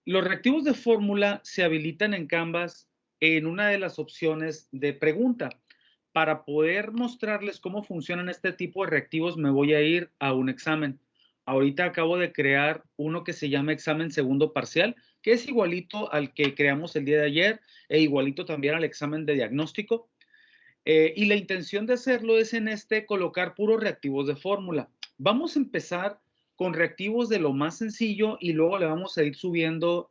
Los reactivos de fórmula se habilitan en Canvas en una de las opciones de pregunta. Para poder mostrarles cómo funcionan este tipo de reactivos, me voy a ir a un examen. Ahorita acabo de crear uno que se llama examen segundo parcial, que es igualito al que creamos el día de ayer e igualito también al examen de diagnóstico. Y la intención de hacerlo es en este colocar puros reactivos de fórmula. Vamos a empezar con reactivos de lo más sencillo y luego le vamos a ir subiendo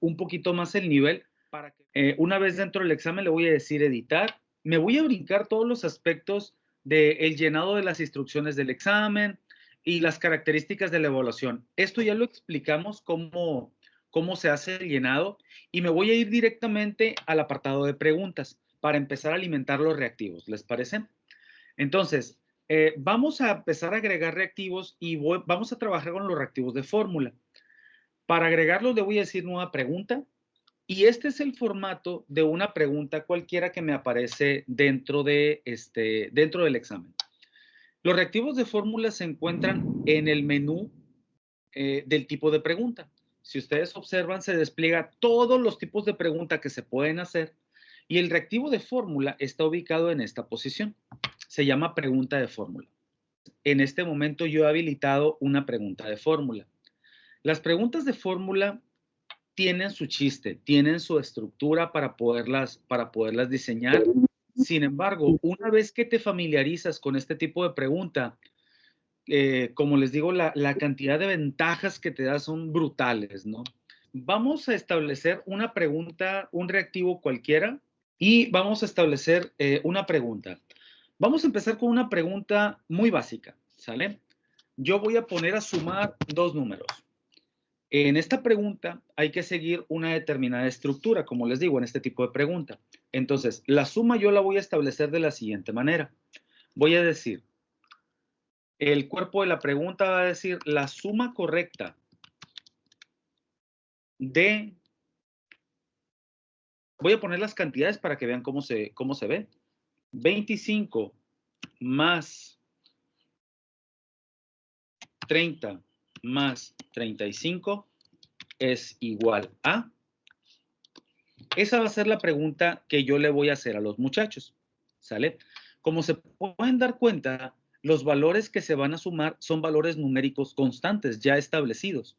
un poquito más el nivel. Para que, una vez dentro del examen le voy a decir editar. Me voy a brincar todos los aspectos del llenado de las instrucciones del examen y las características de la evaluación. Esto ya lo explicamos cómo se hace el llenado y me voy a ir directamente al apartado de preguntas para empezar a alimentar los reactivos. ¿Les parece? Entonces, vamos a empezar a agregar reactivos y vamos a trabajar con los reactivos de fórmula. Para agregarlos le voy a decir nueva pregunta y este es el formato de una pregunta cualquiera que me aparece dentro del examen. Los reactivos de fórmula se encuentran en el menú del tipo de pregunta. Si ustedes observan, se despliega todos los tipos de pregunta que se pueden hacer y el reactivo de fórmula está ubicado en esta posición. Se llama pregunta de fórmula. En este momento yo he habilitado una pregunta de fórmula. Las preguntas de fórmula tienen su chiste, tienen su estructura para poderlas diseñar. Sin embargo, una vez que te familiarizas con este tipo de pregunta, como les digo, la cantidad de ventajas que te da son brutales, ¿no? Vamos a establecer una pregunta, un reactivo cualquiera, y vamos a establecer una pregunta. Vamos a empezar con una pregunta muy básica, ¿sale? Yo voy a poner a sumar dos números. En esta pregunta hay que seguir una determinada estructura, como les digo, en este tipo de pregunta. Entonces, la suma yo la voy a establecer de la siguiente manera. Voy a decir, el cuerpo de la pregunta va a decir la suma correcta de... Voy a poner las cantidades para que vean cómo se ve. 25 más 30 más 35 es igual a... Esa va a ser la pregunta que yo le voy a hacer a los muchachos, ¿sale? Como se pueden dar cuenta, los valores que se van a sumar son valores numéricos constantes, ya establecidos.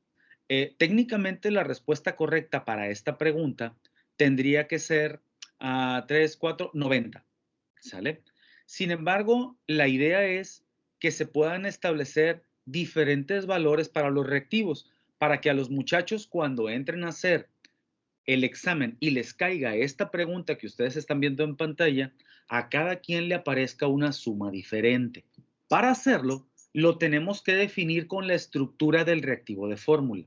Técnicamente la respuesta correcta para esta pregunta tendría que ser 3, 4, 90, ¿sale? Sin embargo, la idea es que se puedan establecer diferentes valores para los reactivos, para que a los muchachos cuando entren a hacer el examen y les caiga esta pregunta que ustedes están viendo en pantalla, a cada quien le aparezca una suma diferente. Para hacerlo, lo tenemos que definir con la estructura del reactivo de fórmula.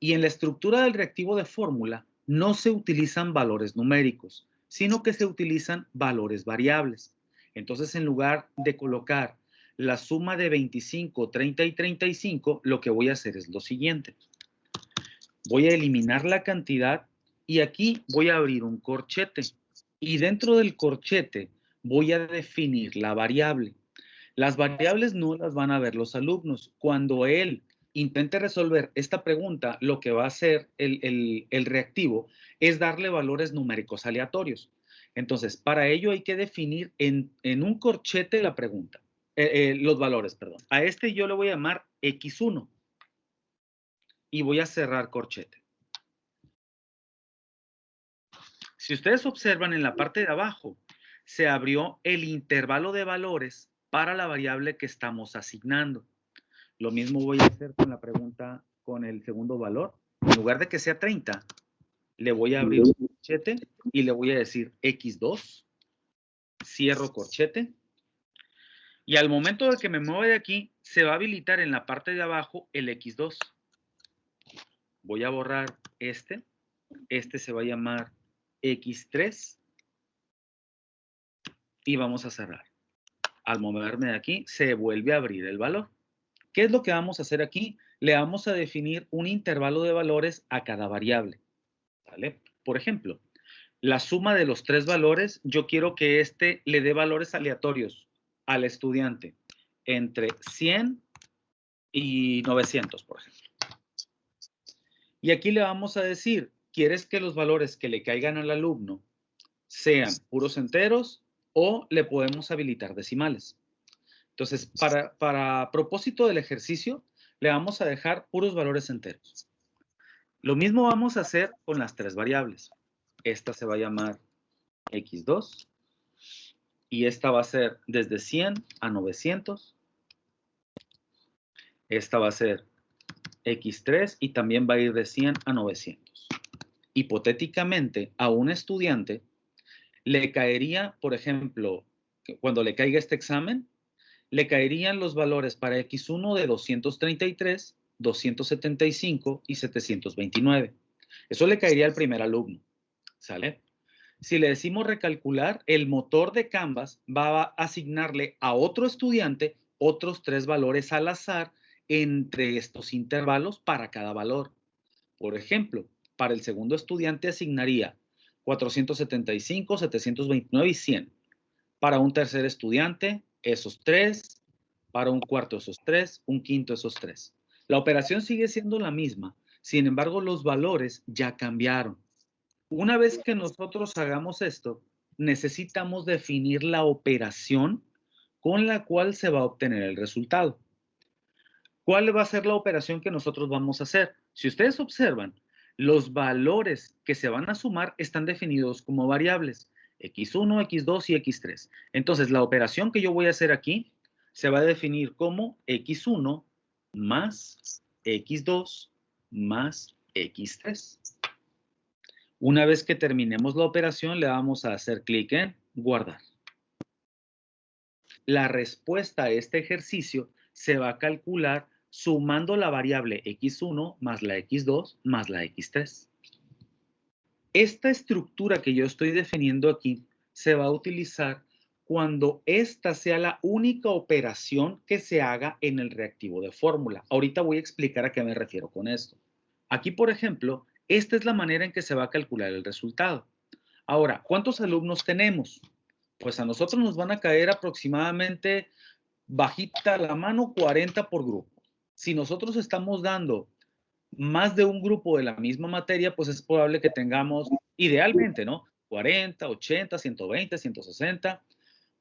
Y en la estructura del reactivo de fórmula no se utilizan valores numéricos, sino que se utilizan valores variables. Entonces, en lugar de colocar la suma de 25, 30 y 35, lo que voy a hacer es lo siguiente. Voy a eliminar la cantidad y aquí voy a abrir un corchete. Y dentro del corchete voy a definir la variable. Las variables no las van a ver los alumnos. Cuando él intente resolver esta pregunta, lo que va a hacer el reactivo es darle valores numéricos aleatorios. Entonces, para ello hay que definir en un corchete la pregunta, los valores, perdón. A este yo le voy a llamar X1 y voy a cerrar corchete. Si ustedes observan en la parte de abajo, se abrió el intervalo de valores para la variable que estamos asignando. Lo mismo voy a hacer con la pregunta con el segundo valor. En lugar de que sea 30, le voy a abrir un corchete y le voy a decir X2, cierro corchete. Y al momento de que me mueva de aquí, se va a habilitar en la parte de abajo el X2. Voy a borrar este se va a llamar X3 y vamos a cerrar. Al moverme de aquí, se vuelve a abrir el valor. ¿Qué es lo que vamos a hacer aquí? Le vamos a definir un intervalo de valores a cada variable, ¿vale? Por ejemplo, la suma de los tres valores, yo quiero que este le dé valores aleatorios al estudiante entre 100 y 900, por ejemplo. Y aquí le vamos a decir, ¿quieres que los valores que le caigan al alumno sean puros enteros o le podemos habilitar decimales? Entonces, para propósito del ejercicio, le vamos a dejar puros valores enteros. Lo mismo vamos a hacer con las tres variables. Esta se va a llamar x2 y esta va a ser desde 100 a 900. Esta va a ser x3 y también va a ir de 100 a 900. Hipotéticamente, a un estudiante le caería, por ejemplo, cuando le caiga este examen, le caerían los valores para X1 de 233, 275 y 729. Eso le caería al primer alumno, ¿sale? Si le decimos recalcular, el motor de Canvas va a asignarle a otro estudiante otros 3 valores al azar entre estos intervalos para cada valor. Por ejemplo, para el segundo estudiante asignaría 475, 729 y 100. Para un tercer estudiante, esos 3. Para un cuarto, esos 3. Un quinto, esos 3. La operación sigue siendo la misma. Sin embargo, los valores ya cambiaron. Una vez que nosotros hagamos esto, necesitamos definir la operación con la cual se va a obtener el resultado. ¿Cuál va a ser la operación que nosotros vamos a hacer? Si ustedes observan, los valores que se van a sumar están definidos como variables, x1, x2 y x3. Entonces, la operación que yo voy a hacer aquí se va a definir como x1 más x2 más x3. Una vez que terminemos la operación, le vamos a hacer clic en guardar. La respuesta a este ejercicio se va a calcular sumando la variable x1 más la x2 más la x3. Esta estructura que yo estoy definiendo aquí se va a utilizar cuando esta sea la única operación que se haga en el reactivo de fórmula. Ahorita voy a explicar a qué me refiero con esto. Aquí, por ejemplo, esta es la manera en que se va a calcular el resultado. Ahora, ¿cuántos alumnos tenemos? Pues a nosotros nos van a caer aproximadamente, bajita la mano, 40 por grupo. Si nosotros estamos dando más de un grupo de la misma materia, pues es probable que tengamos, idealmente, ¿no? 40, 80, 120, 160.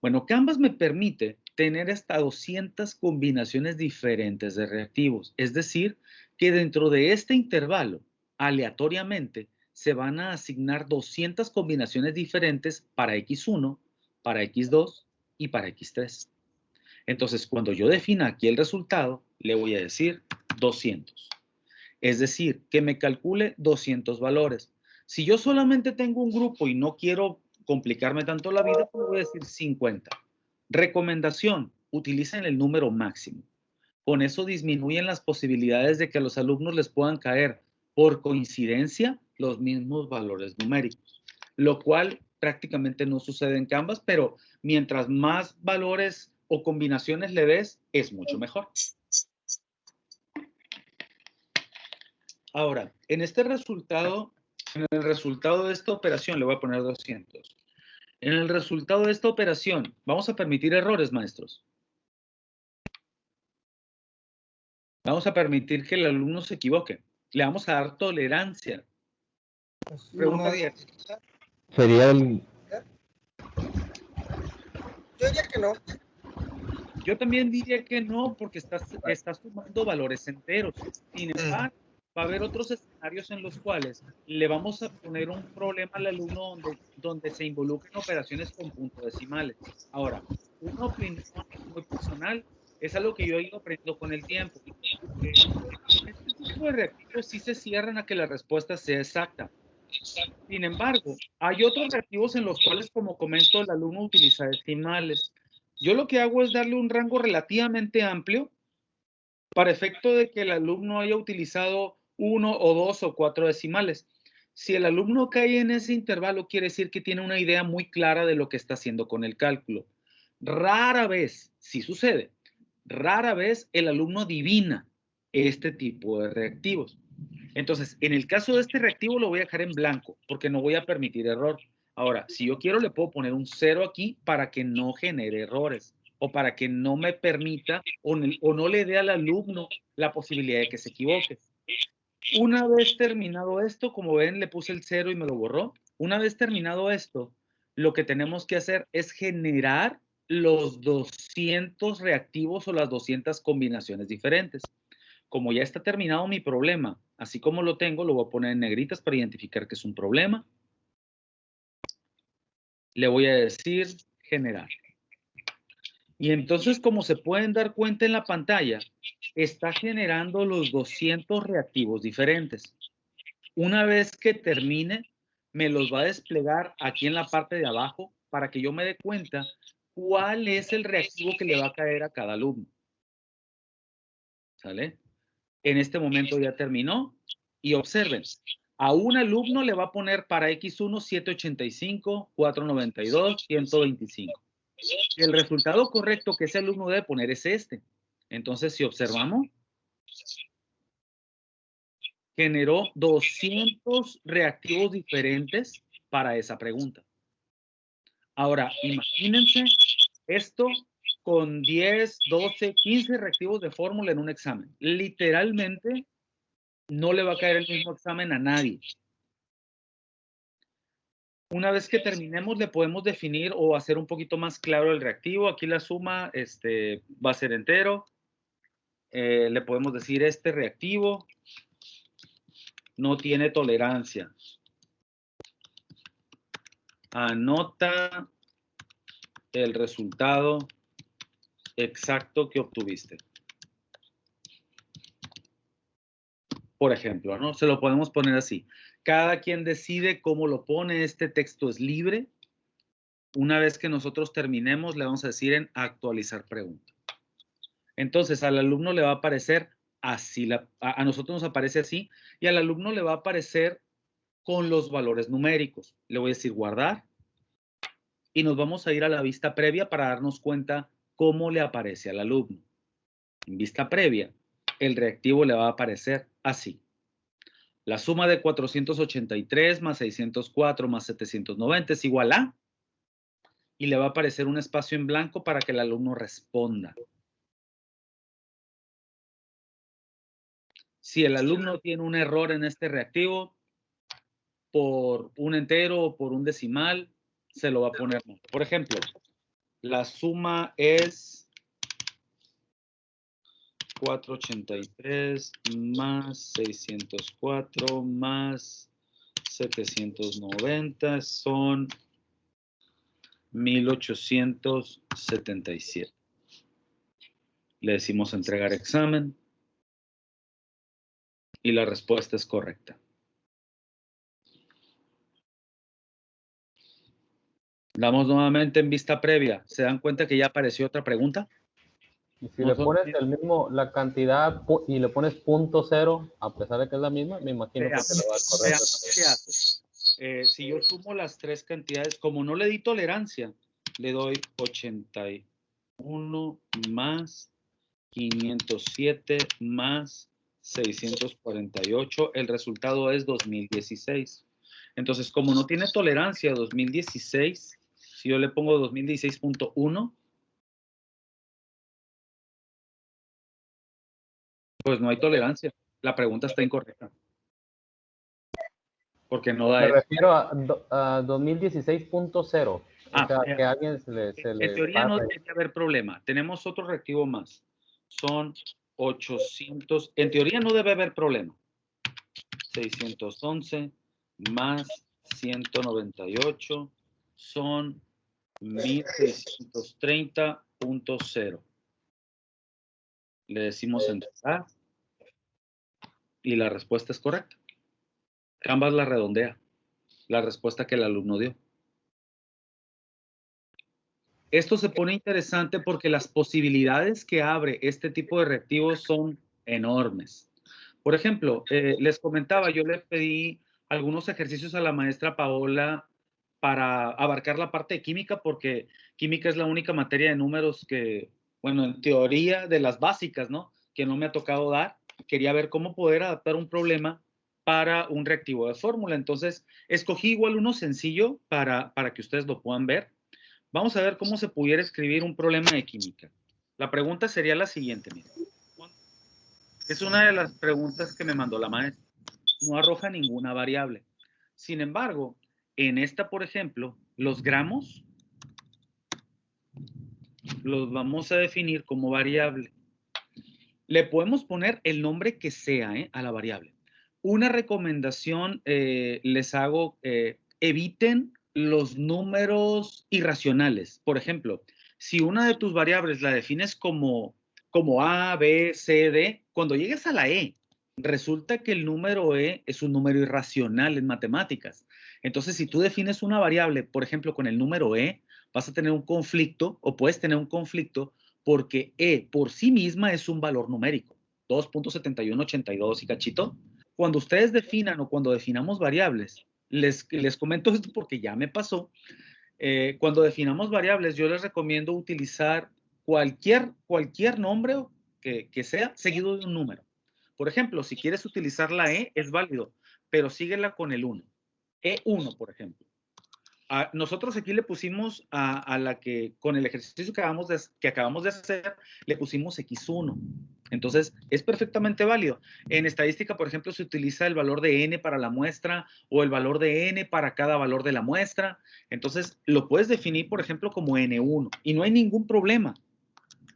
Bueno, Canvas me permite tener hasta 200 combinaciones diferentes de reactivos. Es decir, que dentro de este intervalo, aleatoriamente, se van a asignar 200 combinaciones diferentes para X1, para X2 y para X3. Entonces, cuando yo defina aquí el resultado, le voy a decir 200. Es decir, que me calcule 200 valores. Si yo solamente tengo un grupo y no quiero complicarme tanto la vida, pues voy a decir 50. Recomendación, utilicen el número máximo. Con eso disminuyen las posibilidades de que a los alumnos les puedan caer por coincidencia los mismos valores numéricos, lo cual prácticamente no sucede en Canvas, pero mientras más valores o combinaciones le des, es mucho mejor. Ahora, en el resultado de esta operación, le voy a poner 200. En el resultado de esta operación, ¿vamos a permitir errores, maestros? Vamos a permitir que el alumno se equivoque. Le vamos a dar tolerancia. Pregunta 10. Sería el... Yo diría que no. Yo también diría que no, porque estás sumando valores enteros. Sin embargo, va a haber otros escenarios en los cuales le vamos a poner un problema al alumno donde se involucren operaciones con puntos decimales. Ahora, una opinión muy personal es algo que yo he ido aprendiendo con el tiempo. Este tipo de reactivos sí se cierran a que la respuesta sea exacta. Sin embargo, hay otros reactivos en los cuales, como comento, el alumno utiliza decimales. Yo lo que hago es darle un rango relativamente amplio para efecto de que el alumno haya utilizado 1 o 2 o 4 decimales. Si el alumno cae en ese intervalo, quiere decir que tiene una idea muy clara de lo que está haciendo con el cálculo. Rara vez, sí sucede, rara vez el alumno adivina este tipo de reactivos. Entonces, en el caso de este reactivo lo voy a dejar en blanco porque no voy a permitir error. Ahora, si yo quiero, le puedo poner un 0 aquí para que no genere errores o para que no me permita o no le dé al alumno la posibilidad de que se equivoque. Una vez terminado esto, como ven, le puse el 0 y me lo borró. Una vez terminado esto, lo que tenemos que hacer es generar los 200 reactivos o las 200 combinaciones diferentes. Como ya está terminado mi problema, así como lo tengo, lo voy a poner en negritas para identificar que es un problema. Le voy a decir generar. Y entonces, como se pueden dar cuenta en la pantalla, está generando los 200 reactivos diferentes. Una vez que termine, me los va a desplegar aquí en la parte de abajo para que yo me dé cuenta cuál es el reactivo que le va a caer a cada alumno. ¿Sale? En este momento ya terminó. Y observen, a un alumno le va a poner para X1 785, 492, 125. El resultado correcto que ese alumno debe poner es este. Entonces, si observamos, generó 200 reactivos diferentes para esa pregunta. Ahora, imagínense esto con 10, 12, 15 reactivos de fórmula en un examen. Literalmente, no le va a caer el mismo examen a nadie. Una vez que terminemos, le podemos definir o hacer un poquito más claro el reactivo. Aquí la suma va a ser entero. Le podemos decir este reactivo no tiene tolerancia. Anota el resultado exacto que obtuviste. Por ejemplo, ¿no? Se lo podemos poner así. Cada quien decide cómo lo pone. Este texto es libre. Una vez que nosotros terminemos, le vamos a decir en actualizar pregunta. Entonces, al alumno le va a aparecer así, a nosotros nos aparece así, y al alumno le va a aparecer con los valores numéricos. Le voy a decir guardar, y nos vamos a ir a la vista previa para darnos cuenta cómo le aparece al alumno. En vista previa, el reactivo le va a aparecer así. La suma de 483 más 604 más 790 es igual a, y le va a aparecer un espacio en blanco para que el alumno responda. Si el alumno tiene un error en este reactivo, por un entero o por un decimal, se lo va a poner. Por ejemplo, la suma es 483 más 604 más 790 son 1877. Le decimos entregar examen y la respuesta es correcta. Damos nuevamente en vista previa. ¿Se dan cuenta que ya apareció otra pregunta? Y si le pones el mismo, la cantidad y le pones .0, a pesar de que es la misma, me imagino que te lo va a dar correcto. ¿Qué hace? Si yo sumo las tres cantidades, como no le di tolerancia, le doy 81 más 507 más 648. El resultado es 2016. Entonces, como no tiene tolerancia 2016, si yo le pongo 2016.1, pues no hay tolerancia. La pregunta está incorrecta. Porque no da Me eso. refiero a 2016.0. O sea, que a alguien se le en teoría no debería haber problema. Tenemos otro reactivo más. Son 800. En teoría no debe haber problema. 611 más 198 son 1630.0. Le decimos entrar y la respuesta es correcta. Canvas la redondea, la respuesta que el alumno dio. Esto se pone interesante porque las posibilidades que abre este tipo de reactivos son enormes. Por ejemplo, les comentaba, yo le pedí algunos ejercicios a la maestra Paola para abarcar la parte de química, porque química es la única materia de números que, bueno, en teoría de las básicas, ¿no? Que no me ha tocado dar. Quería ver cómo poder adaptar un problema para un reactivo de fórmula. Entonces, escogí igual uno sencillo para que ustedes lo puedan ver. Vamos a ver cómo se pudiera escribir un problema de química. La pregunta sería la siguiente, miren. Es una de las preguntas que me mandó la maestra. no arroja ninguna variable. Sin embargo, en esta, por ejemplo, los gramos los vamos a definir como variable. Le podemos poner el nombre que sea a la variable. Una recomendación les hago, eviten los números irracionales. Por ejemplo, si una de tus variables la defines como A, B, C, D, cuando llegues a la E, resulta que el número E es un número irracional en matemáticas. Entonces, si tú defines una variable, por ejemplo, con el número E, vas a tener un conflicto o puedes tener un conflicto porque E por sí misma es un valor numérico, 2.7182 y cachito. Cuando ustedes definan o cuando definamos variables, les comento esto porque ya me pasó, cuando definamos variables yo les recomiendo utilizar cualquier nombre que sea seguido de un número. Por ejemplo, si quieres utilizar la E, es válido, pero síguela con el 1. E1, por ejemplo. Nosotros aquí le pusimos a la que, con el ejercicio que acabamos de hacer, le pusimos X1. Entonces, es perfectamente válido. En estadística, por ejemplo, se utiliza el valor de N para la muestra o el valor de N para cada valor de la muestra. Entonces, lo puedes definir, por ejemplo, como N1 y no hay ningún problema,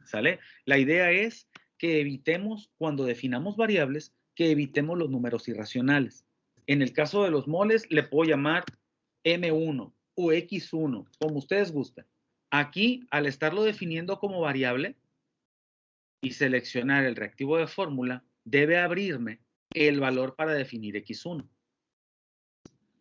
¿sale? La idea es que evitemos, cuando definamos variables, que evitemos los números irracionales. En el caso de los moles, le puedo llamar M1 o X1, como ustedes gusten. Aquí, al estarlo definiendo como variable y seleccionar el reactivo de fórmula, debe abrirme el valor para definir X1.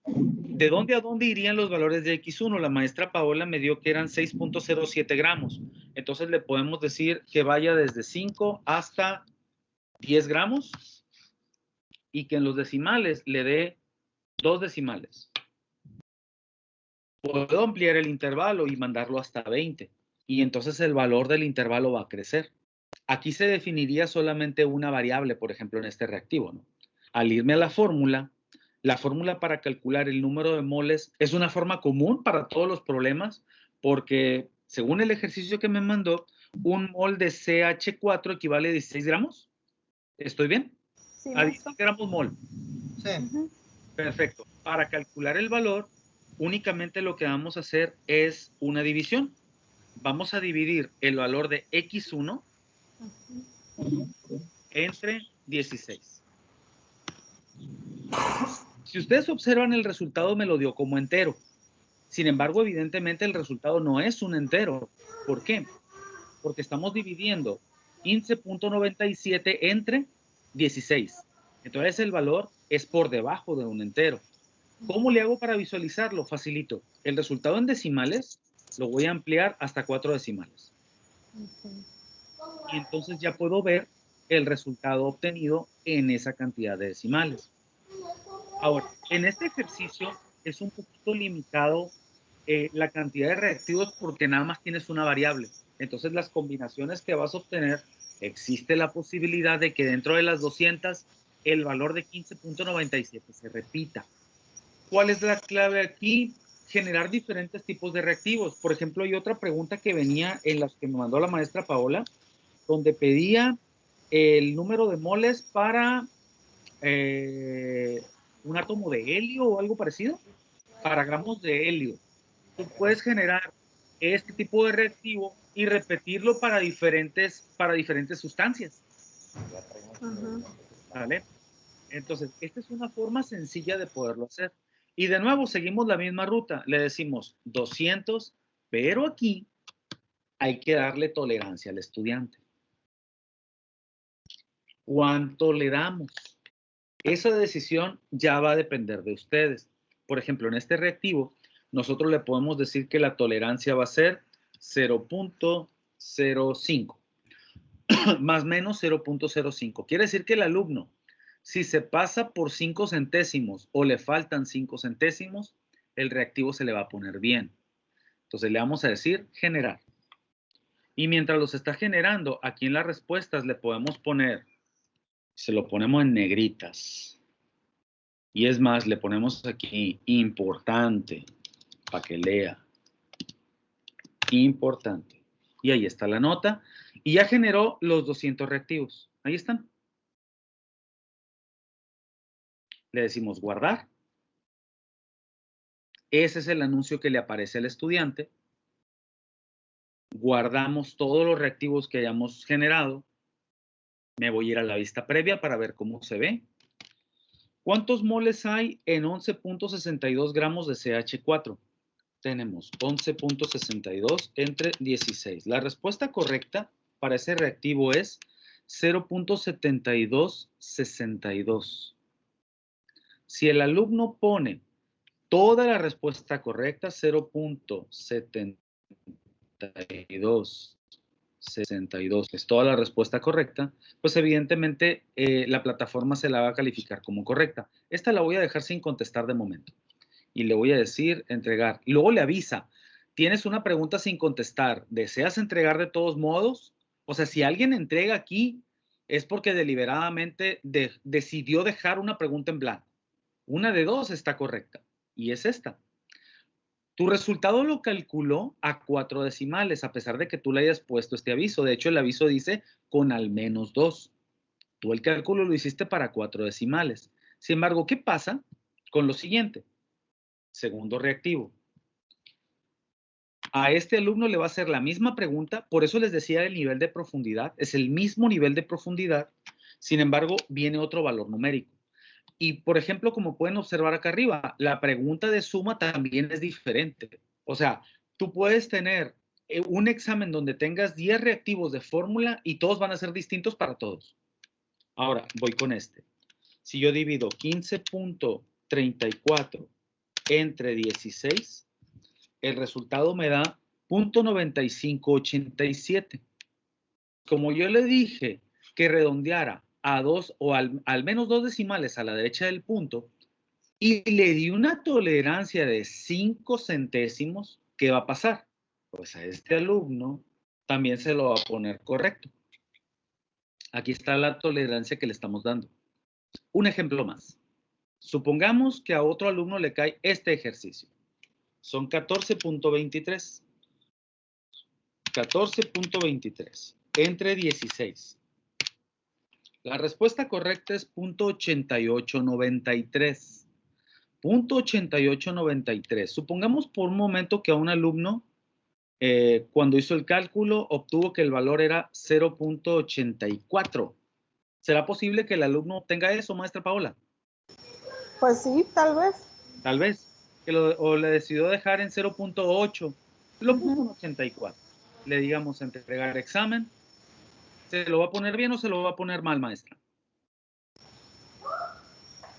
¿De dónde a dónde irían los valores de X1? La maestra Paola me dio que eran 6.07 gramos. Entonces le podemos decir que vaya desde 5 hasta 10 gramos y que en los decimales le dé 2 decimales. Puedo ampliar el intervalo y mandarlo hasta 20 y entonces el valor del intervalo va a crecer. Aquí se definiría solamente una variable, por ejemplo, en este reactivo, ¿no? Al irme a la fórmula para calcular el número de moles es una forma común para todos los problemas porque según el ejercicio que me mandó, un mol de CH4 equivale a 16 gramos. ¿Estoy bien? Sí, a 16 gramos mol. Sí. Perfecto. Para calcular el valor, únicamente lo que vamos a hacer es una división. Vamos a dividir el valor de X1 entre 16. Si ustedes observan, el resultado me lo dio como entero. Sin embargo, evidentemente el resultado no es un entero. ¿Por qué? Porque estamos dividiendo 15.97 entre 16. Entonces el valor es por debajo de un entero. ¿Cómo le hago para visualizarlo? Facilito. El resultado en decimales lo voy a ampliar hasta 4 decimales. Y entonces ya puedo ver el resultado obtenido en esa cantidad de decimales. Ahora, en este ejercicio es un poquito limitado la cantidad de reactivos porque nada más tienes una variable. Entonces las combinaciones que vas a obtener, existe la posibilidad de que dentro de las 200 el valor de 15.97 se repita. ¿Cuál es la clave aquí? Generar diferentes tipos de reactivos. Por ejemplo, hay otra pregunta que venía en las que me mandó la maestra Paola, donde pedía el número de moles para un átomo de helio o algo parecido, para gramos de helio. Tú puedes generar este tipo de reactivo y repetirlo para diferentes sustancias. ¿Vale? Entonces, esta es una forma sencilla de poderlo hacer. Y de nuevo, seguimos la misma ruta. Le decimos 200, pero aquí hay que darle tolerancia al estudiante. ¿Cuánto le damos? Esa decisión ya va a depender de ustedes. Por ejemplo, en este reactivo, nosotros le podemos decir que la tolerancia va a ser 0.05, más o menos 0.05. Quiere decir que el alumno, si se pasa por 5 centésimos o le faltan 5 centésimos, el reactivo se le va a poner bien. Entonces le vamos a decir generar. Y mientras los está generando, aquí en las respuestas le podemos poner, se lo ponemos en negritas. Y es más, le ponemos aquí importante para que lea. Importante. Y ahí está la nota. Y ya generó los 200 reactivos. Ahí están. Le decimos guardar. Ese es el anuncio que le aparece al estudiante. Guardamos todos los reactivos que hayamos generado. Me voy a ir a la vista previa para ver cómo se ve. ¿Cuántos moles hay en 11.62 gramos de CH4? Tenemos 11.62 entre 16. La respuesta correcta para ese reactivo es 0.7262. Si el alumno pone toda la respuesta correcta, 0.7262 es toda la respuesta correcta, pues evidentemente la plataforma se la va a calificar como correcta. Esta la voy a dejar sin contestar de momento. Y le voy a decir entregar. Y luego le avisa, tienes una pregunta sin contestar, ¿deseas entregar de todos modos? O sea, si alguien entrega aquí, es porque deliberadamente decidió dejar una pregunta en blanco. Una de dos está correcta, y es esta. Tu resultado lo calculó a 4 decimales, a pesar de que tú le hayas puesto este aviso. De hecho, el aviso dice con al menos 2. Tú el cálculo lo hiciste para 4 decimales. Sin embargo, ¿qué pasa con lo siguiente? Segundo reactivo. A este alumno le va a hacer la misma pregunta, por eso les decía el nivel de profundidad, es el mismo nivel de profundidad, sin embargo, viene otro valor numérico. Y, por ejemplo, como pueden observar acá arriba, la pregunta de suma también es diferente. O sea, tú puedes tener un examen donde tengas 10 reactivos de fórmula y todos van a ser distintos para todos. Ahora, voy con este. Si yo divido 15.34 entre 16, el resultado me da 0.9587. Como yo le dije que redondeara a 2 o al menos 2 decimales a la derecha del punto y le di una tolerancia de 5 centésimos, ¿qué va a pasar? Pues a este alumno también se lo va a poner correcto. Aquí está la tolerancia que le estamos dando. Un ejemplo más. Supongamos que a otro alumno le cae este ejercicio. Son 14.23. 14.23 entre 16. La respuesta correcta es 0.8893. 0.8893. Supongamos por un momento que a un alumno, cuando hizo el cálculo, obtuvo que el valor era 0.84. ¿Será posible que el alumno obtenga eso, maestra Paola? Pues sí, tal vez. Tal vez. O le decidió dejar en 0.8. Lo puso en 84. Le digamos entregar examen. ¿Se lo va a poner bien o se lo va a poner mal, maestra?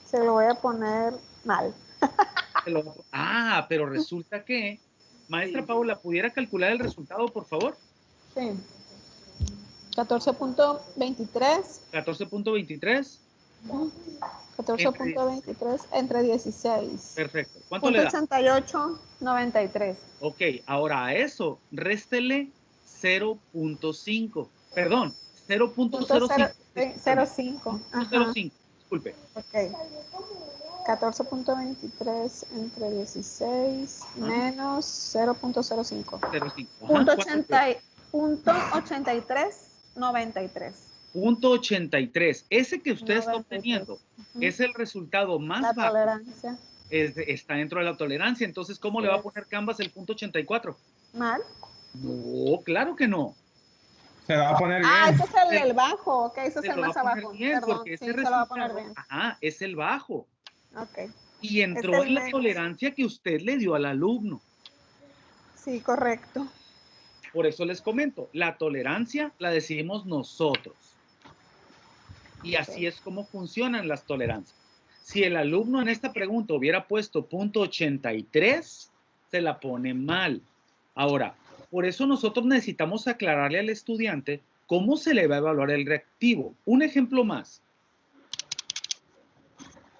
Se lo voy a poner mal. Pero resulta que, maestra Paula, ¿pudiera calcular el resultado, por favor? Sí. 14.23. 14.23. 14.23 entre 16. Perfecto. ¿Cuánto le da? 88.93. Ok, ahora a eso, réstele 0.5. Perdón, 0.05. 0.05. 0.05, disculpe. Ok. 14.23 entre 16 menos 0.05. 0.8393. 0.83. Ese que usted está obteniendo es el resultado más bajo. La tolerancia. Está dentro de la tolerancia. Entonces, ¿cómo le va a poner Canvas el 0.84? ¿Mal? No, claro que no. Se va a poner bien. Ese es el bajo. Ok, ese es el más abajo. Bien, perdón, porque sí, ese se lo va a poner bien. Es el bajo. Ok. Y entró en la tolerancia que usted le dio al alumno. Sí, correcto. Por eso les comento, la tolerancia la decidimos nosotros. Y así es como funcionan las tolerancias. Si el alumno en esta pregunta hubiera puesto 0.83, se la pone mal. Ahora, por eso nosotros necesitamos aclararle al estudiante cómo se le va a evaluar el reactivo. Un ejemplo más.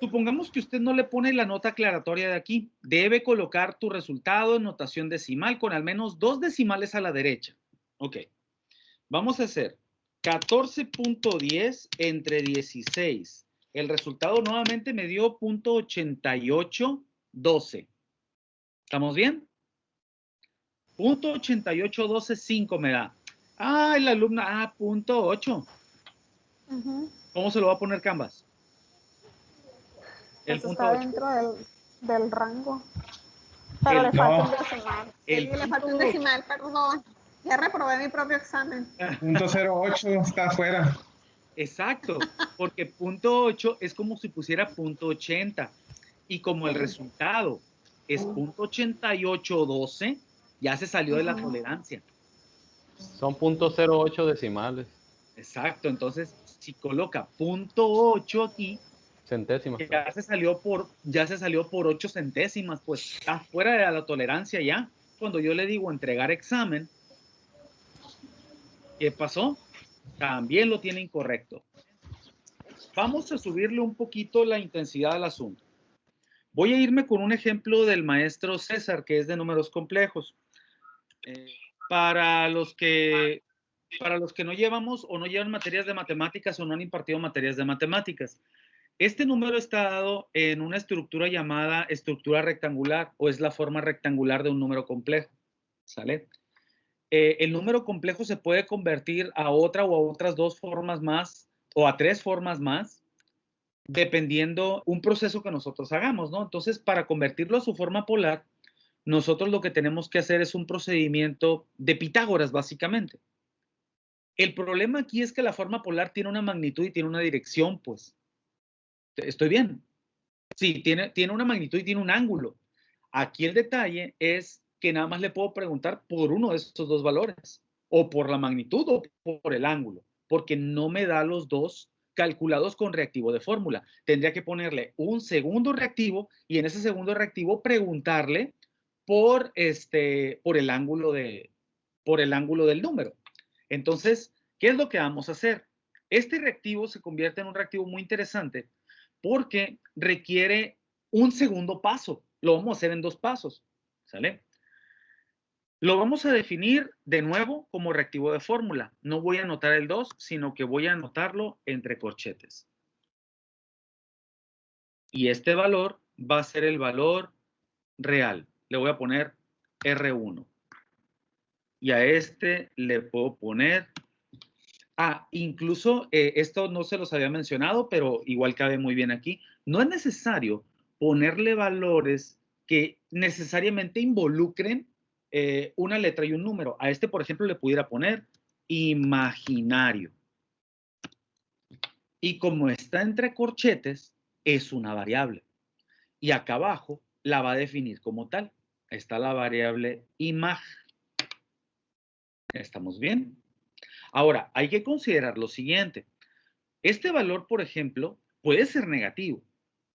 Supongamos que usted no le pone la nota aclaratoria de aquí. Debe colocar tu resultado en notación decimal con al menos 2 decimales a la derecha. Ok. Vamos a hacer 14.10 entre 16. El resultado nuevamente me dio 0.8812. ¿Estamos bien? 0.88125 me da. El alumna, 0.8. ¿Cómo se lo va a poner Canvas? El Eso punto está 8. dentro del rango. Pero le falta un decimal. Sí, le falta un decimal, perdón. Ya reprobé mi propio examen. Punto 08 está afuera. Exacto, porque punto 8 es como si pusiera punto 80. Y como el resultado es punto 8812, ya se salió de la tolerancia. Son .08 decimales. Exacto, entonces si coloca punto 8 aquí, Centésimas. ya se salió por 8 centésimas, pues está fuera de la tolerancia ya. Cuando yo le digo entregar examen, ¿qué pasó? También lo tiene incorrecto. Vamos a subirle un poquito la intensidad al asunto. Voy a irme con un ejemplo del maestro César, que es de números complejos. Para los que no llevamos o no llevan materias de matemáticas o no han impartido materias de matemáticas, este número está dado en una estructura llamada estructura rectangular, o es la forma rectangular de un número complejo. ¿Sale? El número complejo se puede convertir a otra o a otras dos formas más, o a tres formas más, dependiendo un proceso que nosotros hagamos, ¿no? Entonces, para convertirlo a su forma polar, nosotros lo que tenemos que hacer es un procedimiento de Pitágoras, básicamente. El problema aquí es que la forma polar tiene una magnitud y tiene una dirección, pues. ¿Estoy bien? Sí, tiene una magnitud y tiene un ángulo. Aquí el detalle es que nada más le puedo preguntar por uno de estos dos valores, o por la magnitud o por el ángulo, porque no me da los dos calculados con reactivo de fórmula. Tendría que ponerle un segundo reactivo y en ese segundo reactivo preguntarle por el ángulo del número. Entonces, ¿qué es lo que vamos a hacer? Este reactivo se convierte en un reactivo muy interesante porque requiere un segundo paso. Lo vamos a hacer en dos pasos. ¿Sale? Lo vamos a definir de nuevo como reactivo de fórmula. No voy a anotar el 2, sino que voy a anotarlo entre corchetes. Y este valor va a ser el valor real. Le voy a poner R1. Y a este le puedo poner... incluso esto no se los había mencionado, pero igual cabe muy bien aquí. No es necesario ponerle valores que necesariamente involucren una letra y un número. A este, por ejemplo, le pudiera poner imaginario. Y como está entre corchetes, es una variable. Y acá abajo la va a definir como tal. Está la variable imag. ¿Estamos bien? Ahora, hay que considerar lo siguiente. Este valor, por ejemplo, puede ser negativo.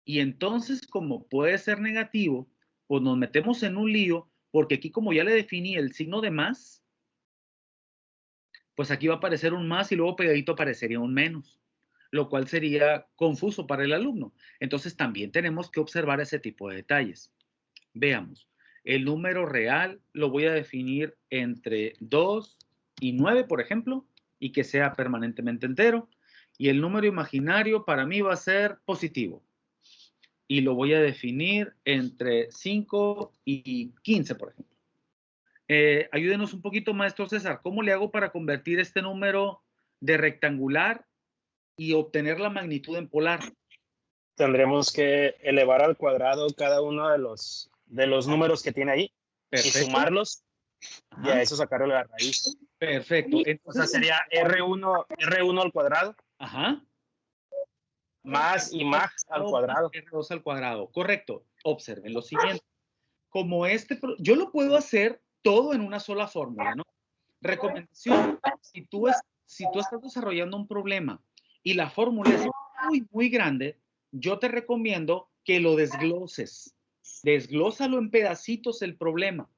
Y entonces, como puede ser negativo, pues nos metemos en un lío, porque aquí como ya le definí el signo de más, pues aquí va a aparecer un más y luego pegadito aparecería un menos, lo cual sería confuso para el alumno. Entonces también tenemos que observar ese tipo de detalles. Veamos, el número real lo voy a definir entre 2 y 9, por ejemplo, y que sea permanentemente entero. Y el número imaginario para mí va a ser positivo. Y lo voy a definir entre 5 y 15, por ejemplo. Ayúdenos un poquito, maestro César. ¿Cómo le hago para convertir este número de rectangular y obtener la magnitud en polar? Tendremos que elevar al cuadrado cada uno de los números que tiene ahí. Perfecto. Y sumarlos. Ajá. Y a eso sacarle la raíz. Perfecto. Entonces, o sea, sería R1 al cuadrado. Ajá. Más imag al cuadrado. R2 al cuadrado. Correcto. Observen lo siguiente. Como yo lo puedo hacer todo en una sola fórmula, ¿no? Recomendación. Si tú estás desarrollando un problema y la fórmula es muy, muy grande, yo te recomiendo que lo desgloses. Desglósalo en pedacitos el problema,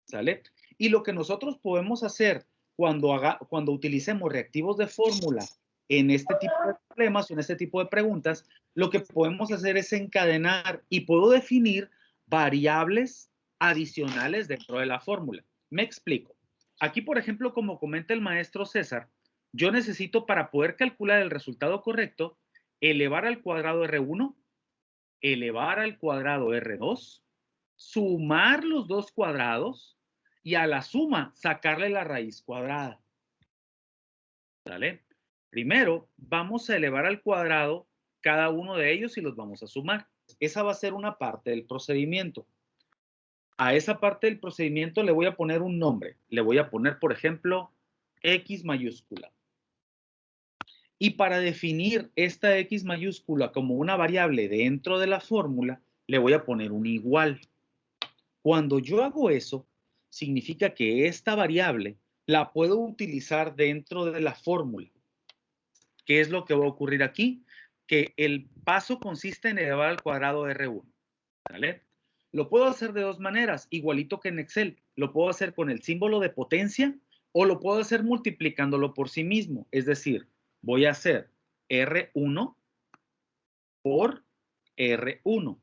¿sale? Y lo que nosotros podemos hacer cuando utilicemos reactivos de fórmula en este tipo de problemas o en este tipo de preguntas, lo que podemos hacer es encadenar y puedo definir variables adicionales dentro de la fórmula. Me explico. Aquí, por ejemplo, como comenta el maestro César, yo necesito para poder calcular el resultado correcto, elevar al cuadrado R1, elevar al cuadrado R2, sumar los dos cuadrados y a la suma sacarle la raíz cuadrada. ¿Vale? Primero, vamos a elevar al cuadrado cada uno de ellos y los vamos a sumar. Esa va a ser una parte del procedimiento. A esa parte del procedimiento le voy a poner un nombre. Le voy a poner, por ejemplo, X mayúscula. Y para definir esta X mayúscula como una variable dentro de la fórmula, le voy a poner un igual. Cuando yo hago eso, significa que esta variable la puedo utilizar dentro de la fórmula. ¿Qué es lo que va a ocurrir aquí? Que el paso consiste en elevar al cuadrado R1. ¿Vale? Lo puedo hacer de dos maneras, igualito que en Excel. Lo puedo hacer con el símbolo de potencia o lo puedo hacer multiplicándolo por sí mismo. Es decir, voy a hacer R1 por R1.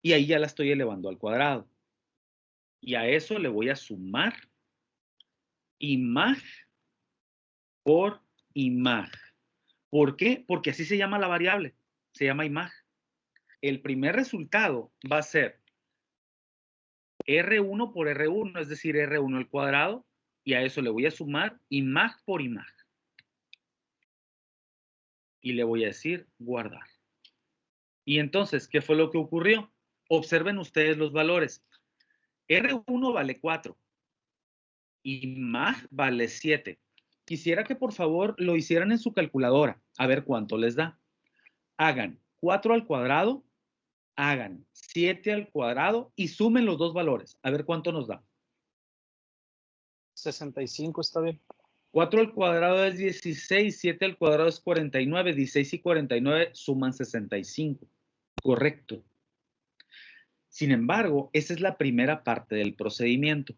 Y ahí ya la estoy elevando al cuadrado. Y a eso le voy a sumar imag por imag. ¿Por qué? Porque así se llama la variable. Se llama imag. El primer resultado va a ser R1 por R1, es decir, R1 al cuadrado. Y a eso le voy a sumar imag por imag. Y le voy a decir guardar. Y entonces, ¿qué fue lo que ocurrió? Observen ustedes los valores. R1 vale 4. Imag vale 7. Quisiera que por favor lo hicieran en su calculadora. A ver cuánto les da. Hagan 4 al cuadrado, hagan 7 al cuadrado y sumen los dos valores. A ver cuánto nos da. 65 está bien. 4 al cuadrado es 16, 7 al cuadrado es 49, 16 y 49 suman 65. Correcto. Sin embargo, esa es la primera parte del procedimiento.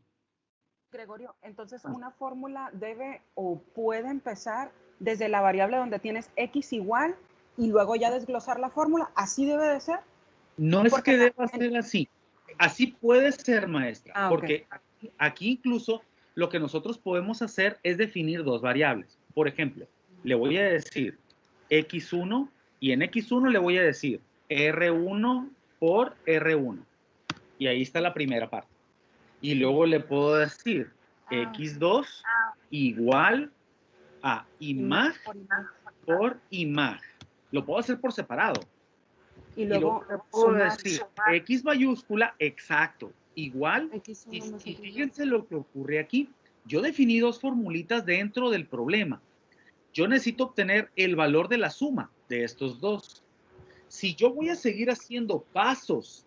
Gregorio, entonces una fórmula debe o puede empezar desde la variable donde tienes X igual y luego ya desglosar la fórmula. ¿Así debe de ser? No es que deba ser así. Así puede ser, maestra. Porque aquí incluso lo que nosotros podemos hacer es definir dos variables. Por ejemplo, le voy a decir X1 y en X1 le voy a decir R1 por R1. Y ahí está la primera parte. Y luego le puedo decir X2 igual a imag por imag. Lo puedo hacer por separado. Y luego puedo decir X mayúscula, exacto, igual. Y fíjense lo que ocurre aquí. Yo definí dos formulitas dentro del problema. Yo necesito obtener el valor de la suma de estos dos. Si yo voy a seguir haciendo pasos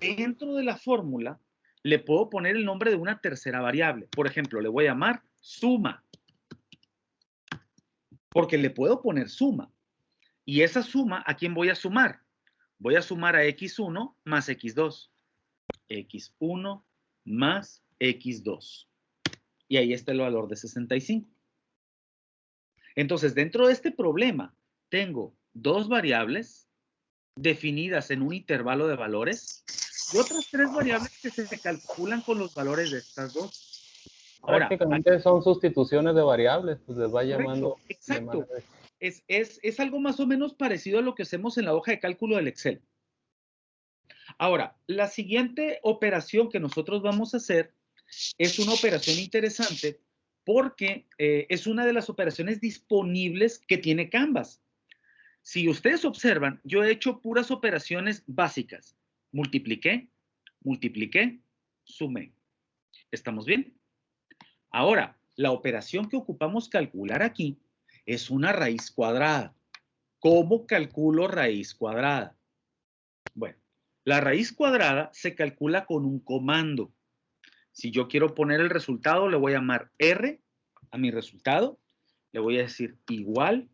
dentro de la fórmula, le puedo poner el nombre de una tercera variable. Por ejemplo, le voy a llamar suma. Porque le puedo poner suma. Y esa suma, ¿a quién voy a sumar? Voy a sumar a X1 más X2. X1 más X2. Y ahí está el valor de 65. Entonces, dentro de este problema, tengo dos variables definidas en un intervalo de valores y otras tres variables que se calculan con los valores de estas dos. Ahora, prácticamente son sustituciones de variables, pues les va llamando. Exacto. Es algo más o menos parecido a lo que hacemos en la hoja de cálculo del Excel. Ahora, la siguiente operación que nosotros vamos a hacer es una operación interesante porque es una de las operaciones disponibles que tiene Canvas. Si ustedes observan, yo he hecho puras operaciones básicas. Multipliqué, sumé. ¿Estamos bien? Ahora, la operación que ocupamos calcular aquí es una raíz cuadrada. ¿Cómo calculo raíz cuadrada? Bueno, la raíz cuadrada se calcula con un comando. Si yo quiero poner el resultado, le voy a llamar R a mi resultado. Le voy a decir igual.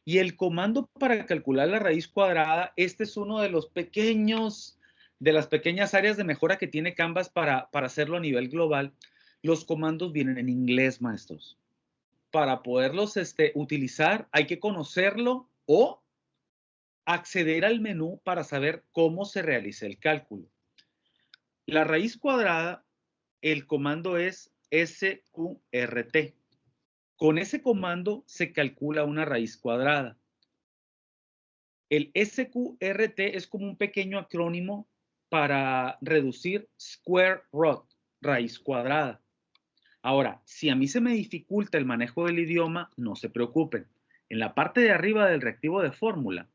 Y el comando para calcular la raíz cuadrada, este es uno de los de las pequeñas áreas de mejora que tiene Canvas para hacerlo a nivel global. Los comandos vienen en inglés, maestros. Para poderlos utilizar, hay que conocerlo o acceder al menú para saber cómo se realiza el cálculo. La raíz cuadrada, el comando es SQRT. Con ese comando se calcula una raíz cuadrada. El SQRT es como un pequeño acrónimo para reducir square root, raíz cuadrada. Ahora, si a mí se me dificulta el manejo del idioma, no se preocupen. En la parte de arriba del reactivo de fórmula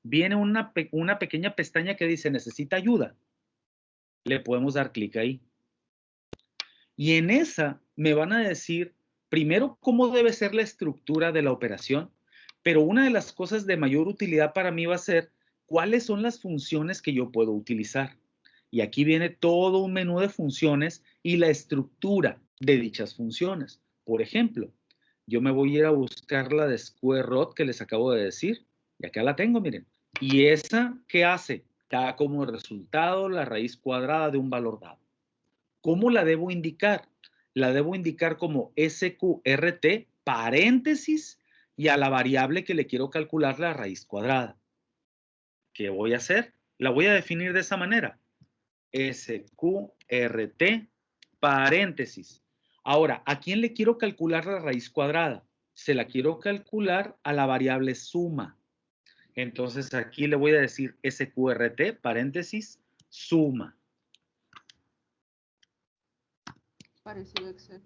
viene una pequeña pestaña que dice necesita ayuda. Le podemos dar clic ahí. Y en esa me van a decir primero cómo debe ser la estructura de la operación, pero una de las cosas de mayor utilidad para mí va a ser cuáles son las funciones que yo puedo utilizar. Y aquí viene todo un menú de funciones y la estructura de dichas funciones. Por ejemplo, yo me voy a ir a buscar la de square root que les acabo de decir. Y acá la tengo, miren. ¿Y esa qué hace? Da como resultado la raíz cuadrada de un valor dado. ¿Cómo la debo indicar? La debo indicar como SQRT, paréntesis, y a la variable que le quiero calcular la raíz cuadrada. ¿Qué voy a hacer? La voy a definir de esa manera. SQRT, paréntesis. Ahora, ¿a quién le quiero calcular la raíz cuadrada? Se la quiero calcular a la variable suma. Entonces, aquí le voy a decir SQRT, paréntesis, suma. Parecido a Excel.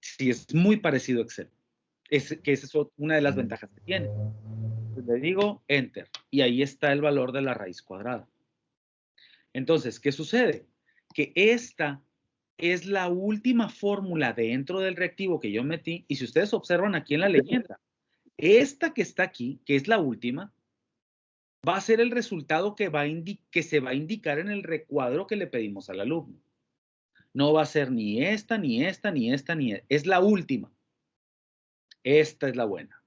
Sí, es muy parecido a Excel. Esa es una de las ventajas que tiene. Entonces, le digo Enter y ahí está el valor de la raíz cuadrada. Entonces, ¿qué sucede? Que esta es la última fórmula dentro del reactivo que yo metí y si ustedes observan aquí en la leyenda, esta que está aquí, que es la última, va a ser el resultado que se va a indicar en el recuadro que le pedimos al alumno. No va a ser ni esta, ni esta, ni esta, ni esta. Es la última. Esta es la buena.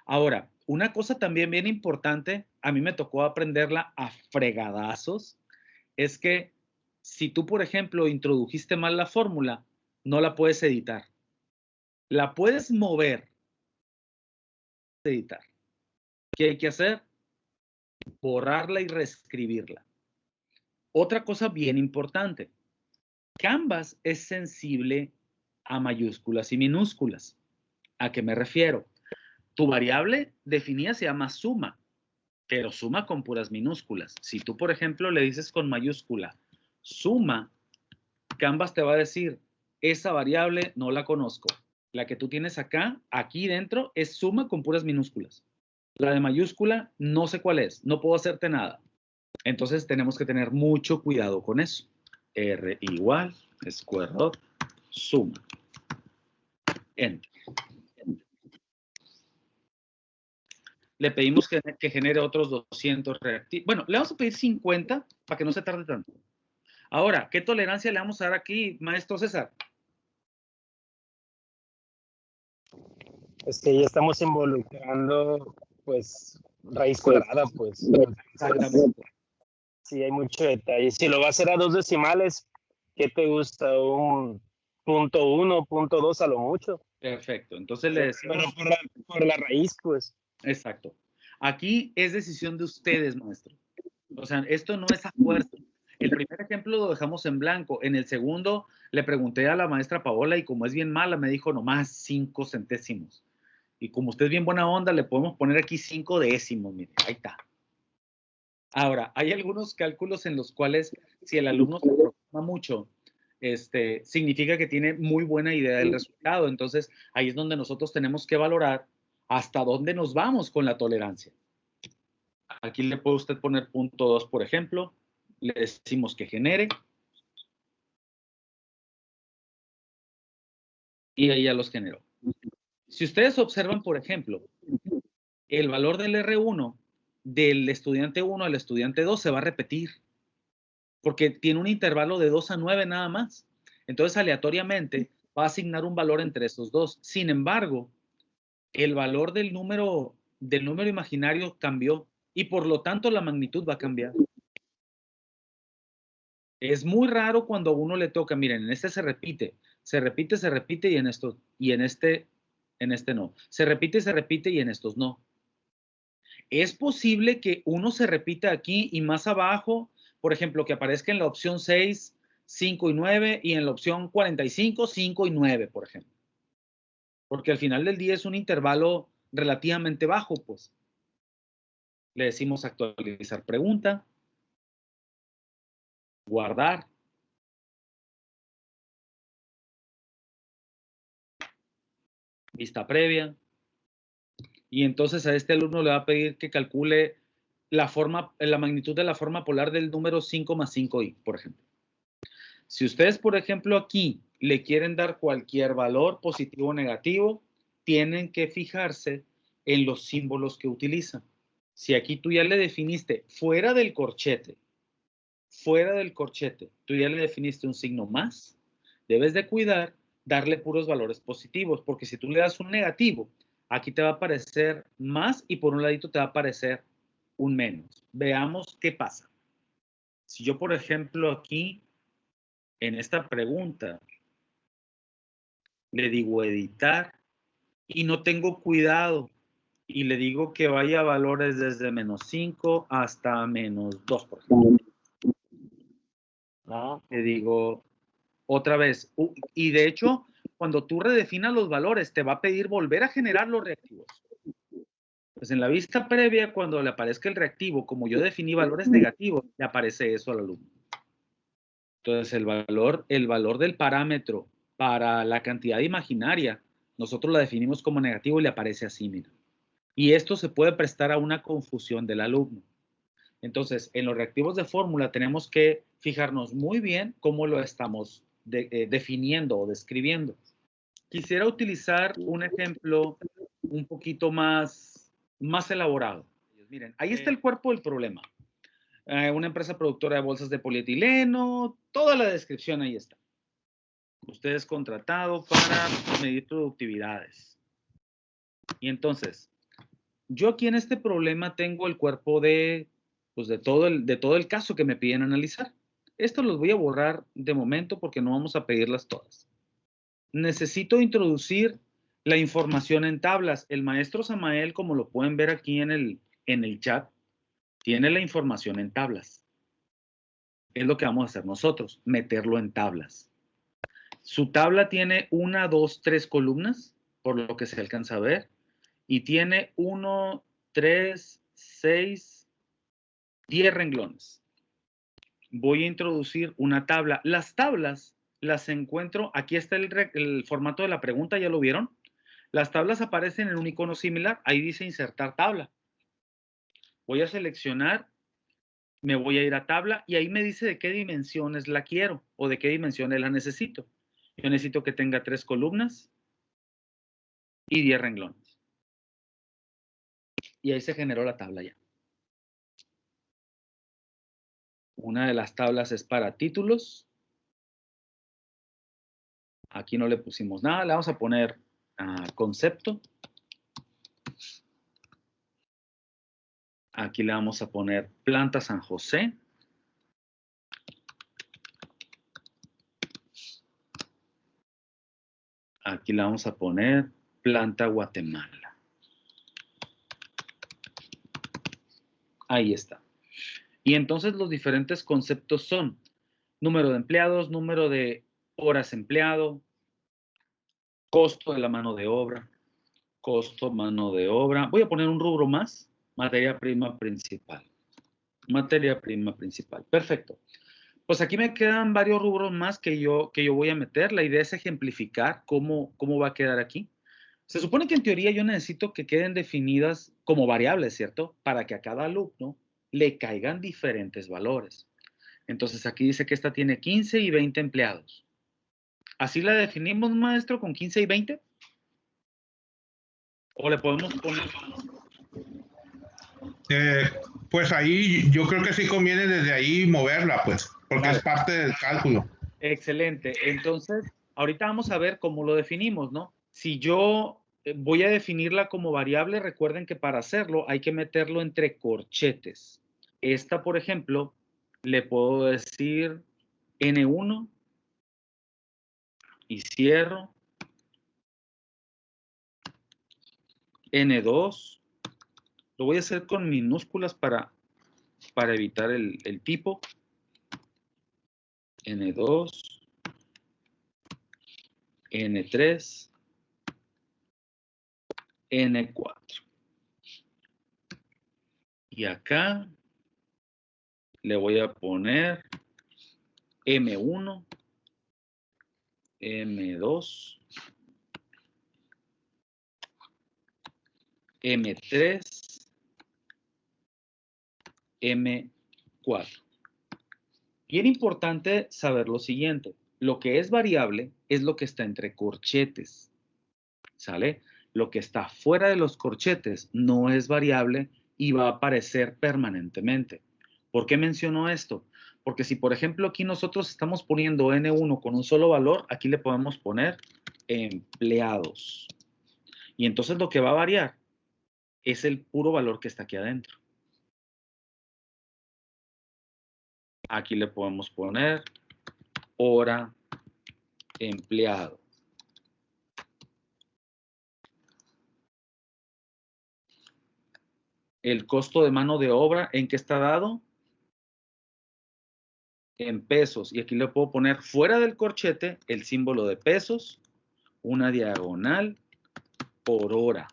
Ahora, una cosa también bien importante, a mí me tocó aprenderla a fregadazos, es que si tú, por ejemplo, introdujiste mal la fórmula, no la puedes editar. La puedes mover, editar. ¿Qué hay que hacer? Borrarla y reescribirla. Otra cosa bien importante, Canvas es sensible a mayúsculas y minúsculas. ¿A qué me refiero? Tu variable definida se llama suma, pero suma con puras minúsculas. Si tú, por ejemplo, le dices con mayúscula suma, Canvas te va a decir, esa variable no la conozco. La que tú tienes acá, aquí dentro, es suma con puras minúsculas. La de mayúscula, no sé cuál es, no puedo hacerte nada. Entonces tenemos que tener mucho cuidado con eso. R igual, square root, suma. Enter. Le pedimos que genere otros 200 reactivos. Bueno, le vamos a pedir 50 para que no se tarde tanto. Ahora, ¿qué tolerancia le vamos a dar aquí, maestro César? Es que ya estamos involucrando, pues, raíz cuadrada, pues. Exactamente. Sí, hay mucho detalle. Si lo va a hacer a 2 decimales, ¿qué te gusta? Un .1, .2 a lo mucho. Perfecto. Entonces le decimos... Pero por la raíz, pues. Exacto. Aquí es decisión de ustedes, maestro. O sea, esto no es acuerdo. El primer ejemplo lo dejamos en blanco. En el segundo le pregunté a la maestra Paola y como es bien mala, me dijo nomás 5 centésimos. Y como usted es bien buena onda, le podemos poner aquí 5 décimos. Mire, ahí está. Ahora, hay algunos cálculos en los cuales si el alumno se aproxima mucho, significa que tiene muy buena idea del resultado. Entonces, ahí es donde nosotros tenemos que valorar hasta dónde nos vamos con la tolerancia. Aquí le puede usted poner .2, por ejemplo. Le decimos que genere. Y ahí ya los generó. Si ustedes observan, por ejemplo, el valor del R1 del estudiante 1 al estudiante 2 se va a repetir. Porque tiene un intervalo de 2 a 9 nada más. Entonces, aleatoriamente, va a asignar un valor entre esos dos. Sin embargo, el valor del número imaginario cambió y por lo tanto la magnitud va a cambiar. Es muy raro cuando a uno le toca, miren, en este se repite y en esto, y en este no. Se repite y en estos no. Es posible que uno se repita aquí y más abajo, por ejemplo, que aparezca en la opción 6, 5 y 9 y en la opción 45, 5 y 9, por ejemplo. Porque al final del día es un intervalo relativamente bajo, pues. Le decimos actualizar pregunta, guardar. vista previa. Y entonces a este alumno le va a pedir que calcule la magnitud de la forma polar del número 5 más 5i, por ejemplo. Si ustedes, por ejemplo, aquí le quieren dar cualquier valor, positivo o negativo, tienen que fijarse en los símbolos que utilizan. Si aquí tú ya le definiste fuera del corchete, tú ya le definiste un signo más, debes de cuidar darle puros valores positivos, porque si tú le das un negativo, aquí te va a aparecer más y por un ladito te va a aparecer un menos. Veamos qué pasa. Si yo, por ejemplo, aquí, en esta pregunta, le digo editar y no tengo cuidado y le digo que vaya a valores desde -5 hasta -2, por ejemplo. Le digo otra vez, y de hecho, cuando tú redefinas los valores, te va a pedir volver a generar los reactivos. Pues en la vista previa, cuando le aparezca el reactivo, como yo definí valores negativos, le aparece eso al alumno. Entonces, el valor del parámetro para la cantidad imaginaria, nosotros la definimos como negativo y le aparece así, mira. Y esto se puede prestar a una confusión del alumno. Entonces, en los reactivos de fórmula tenemos que fijarnos muy bien cómo lo estamos definiendo o describiendo. Quisiera utilizar un ejemplo un poquito más elaborado. Miren, ahí está el cuerpo del problema. Una empresa productora de bolsas de polietileno, toda la descripción ahí está. Usted es contratado para medir productividades. Y entonces, yo aquí en este problema tengo el cuerpo de todo el caso que me piden analizar. Esto los voy a borrar de momento porque no vamos a pedirlas todas. Necesito introducir la información en tablas. El maestro Samael, como lo pueden ver aquí en el chat, tiene la información en tablas. Es lo que vamos a hacer nosotros, meterlo en tablas. Su tabla tiene 1, 2, 3 columnas, por lo que se alcanza a ver, y tiene 1, 3, 6, 10 renglones. Voy a introducir una tabla. Las tablas las encuentro, aquí está el formato de la pregunta, ¿ya lo vieron? Las tablas aparecen en un icono similar, ahí dice insertar tabla. Voy a seleccionar, me voy a ir a tabla y ahí me dice de qué dimensiones la quiero o de qué dimensiones la necesito. Yo necesito que tenga 3 columnas y 10 renglones. Y ahí se generó la tabla ya. Una de las tablas es para títulos. Aquí no le pusimos nada, le vamos a poner concepto. Aquí le vamos a poner planta San José. Aquí le vamos a poner planta Guatemala. Ahí está. Y entonces los diferentes conceptos son número de empleados, número de horas empleado, costo de la mano de obra, costo mano de obra. Voy a poner un rubro más, materia prima principal. Materia prima principal. Perfecto. Pues aquí me quedan varios rubros más que yo voy a meter. La idea es ejemplificar cómo va a quedar aquí. Se supone que en teoría yo necesito que queden definidas como variables, ¿cierto? Para que a cada alumno le caigan diferentes valores. Entonces aquí dice que esta tiene 15 y 20 empleados. ¿Así la definimos, maestro, con 15 y 20? ¿O le podemos poner? Pues ahí yo creo que sí conviene desde ahí moverla, pues, porque vale, es parte del cálculo. Excelente. Entonces, ahorita vamos a ver cómo lo definimos, ¿no? Si yo voy a definirla como variable, recuerden que para hacerlo hay que meterlo entre corchetes. Esta, por ejemplo, le puedo decir N1 y cierro. N2. Lo voy a hacer con minúsculas para evitar el tipo. N2. N3. N4. Y acá le voy a poner M1, M2 M3, M4. Bien importante saber lo siguiente. Lo que es variable es lo que está entre corchetes. ¿Sale? Lo que está fuera de los corchetes no es variable y va a aparecer permanentemente. ¿Por qué menciono esto? Porque si, por ejemplo, aquí nosotros estamos poniendo N1 con un solo valor, aquí le podemos poner empleados. Y entonces lo que va a variar es el puro valor que está aquí adentro. Aquí le podemos poner hora empleado. El costo de mano de obra, ¿en qué está dado? En pesos. Y aquí le puedo poner fuera del corchete el símbolo de pesos, una diagonal por hora.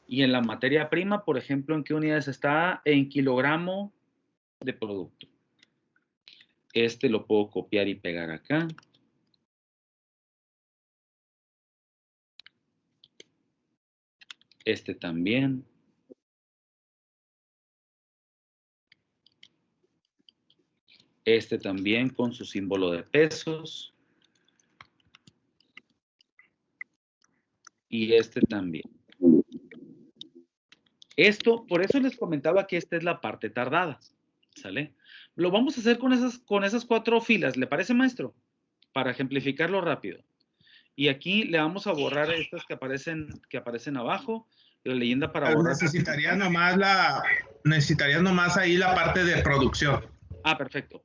Y en la materia prima, por ejemplo, ¿en qué unidades está? En kilogramo de producto. Este lo puedo copiar y pegar acá. Este también. Este también con su símbolo de pesos. Y este también. Esto, por eso les comentaba que esta es la parte tardada. ¿Sale? Lo vamos a hacer con esas 4 filas. ¿Le parece, maestro? Para ejemplificarlo rápido. Y aquí le vamos a borrar estas que aparecen abajo. La leyenda para borrar. Necesitarías nomás ahí la parte de producción. Ah, perfecto.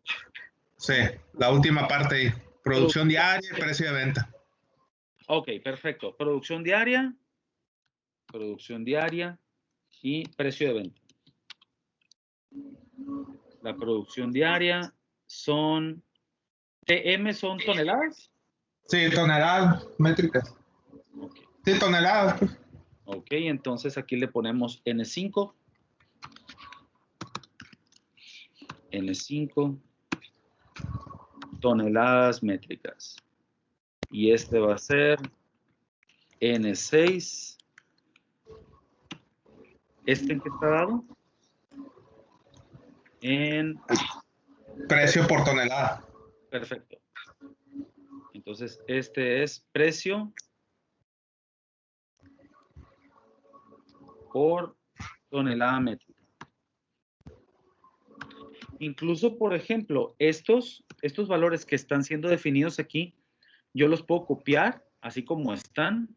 Sí, la última parte ahí. Producción diaria y precio de venta. Ok, perfecto. Producción diaria y precio de venta. La producción diaria son... ¿TM son toneladas? Sí, toneladas métricas. Okay. Sí, toneladas. Pues. Ok, entonces aquí le ponemos N5. N5. Toneladas métricas. Y este va a ser N6. ¿Este en qué está dado? En... Precio por tonelada. Perfecto. Entonces, este es precio por tonelada métrica. Incluso, por ejemplo, estos valores que están siendo definidos aquí, yo los puedo copiar, así como están,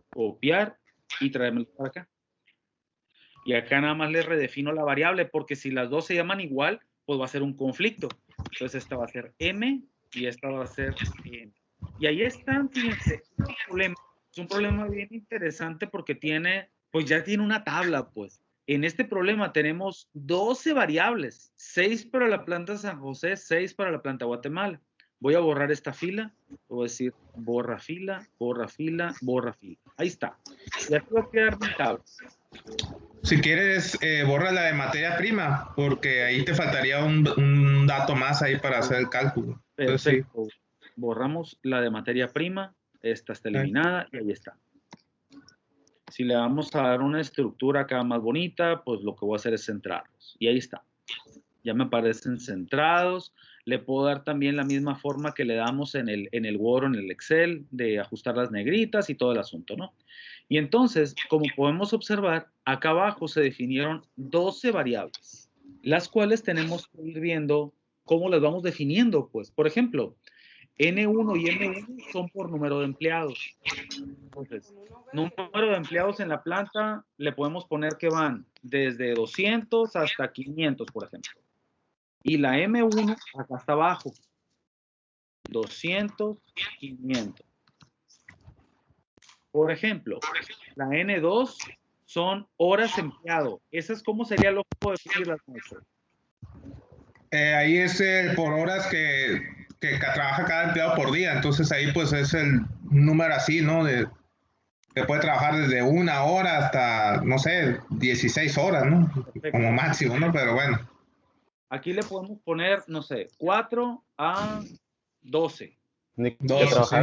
copiar y traérmelos para acá. Y acá nada más le redefino la variable, porque si las dos se llaman igual, pues va a ser un conflicto. Entonces esta va a ser M y esta va a ser N. Y ahí están, fíjense, es un problema bien interesante porque pues ya tiene una tabla, pues. En este problema tenemos 12 variables, 6 para la planta San José, 6 para la planta Guatemala. Voy a borrar esta fila, voy a decir borra fila, borra fila, borra fila. Ahí está. Y aquí va a quedar mi tabla. Si quieres, borra la de materia prima, porque ahí te faltaría un dato más ahí para hacer el cálculo. Perfecto. Sí. Borramos la de materia prima, esta está eliminada y ahí está. Si le vamos a dar una estructura acá más bonita, pues lo que voy a hacer es centrarlos. Y ahí está. Ya me aparecen centrados. Le puedo dar también la misma forma que le damos en el Word o en el Excel, de ajustar las negritas y todo el asunto, ¿no? Y entonces, como podemos observar, acá abajo se definieron 12 variables, las cuales tenemos que ir viendo cómo las vamos definiendo, pues. Por ejemplo, N1 y M1 son por número de empleados. Entonces, número de empleados en la planta, le podemos poner que van desde 200 hasta 500, por ejemplo. Y la M1 acá está abajo. 200, 500. Por ejemplo, la N2 son horas empleado. ¿Esa es cómo sería lógico definirlas, maestro? Ahí es por horas que trabaja cada empleado por día. Entonces ahí pues es el número así, ¿no? Que puede trabajar desde 1 hora hasta, no sé, 16 horas, ¿no? Perfecto. Como máximo, ¿no? Pero bueno. Aquí le podemos poner, no sé, 4 a 12. 12, sí.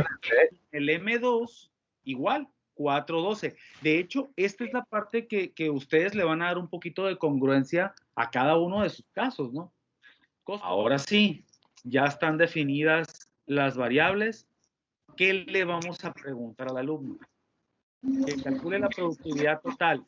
El M2, igual, 4.12. De hecho, esta es la parte que ustedes le van a dar un poquito de congruencia a cada uno de sus casos, ¿no? Ahora sí, ya están definidas las variables. ¿Qué le vamos a preguntar al alumno? Que calcule la productividad total.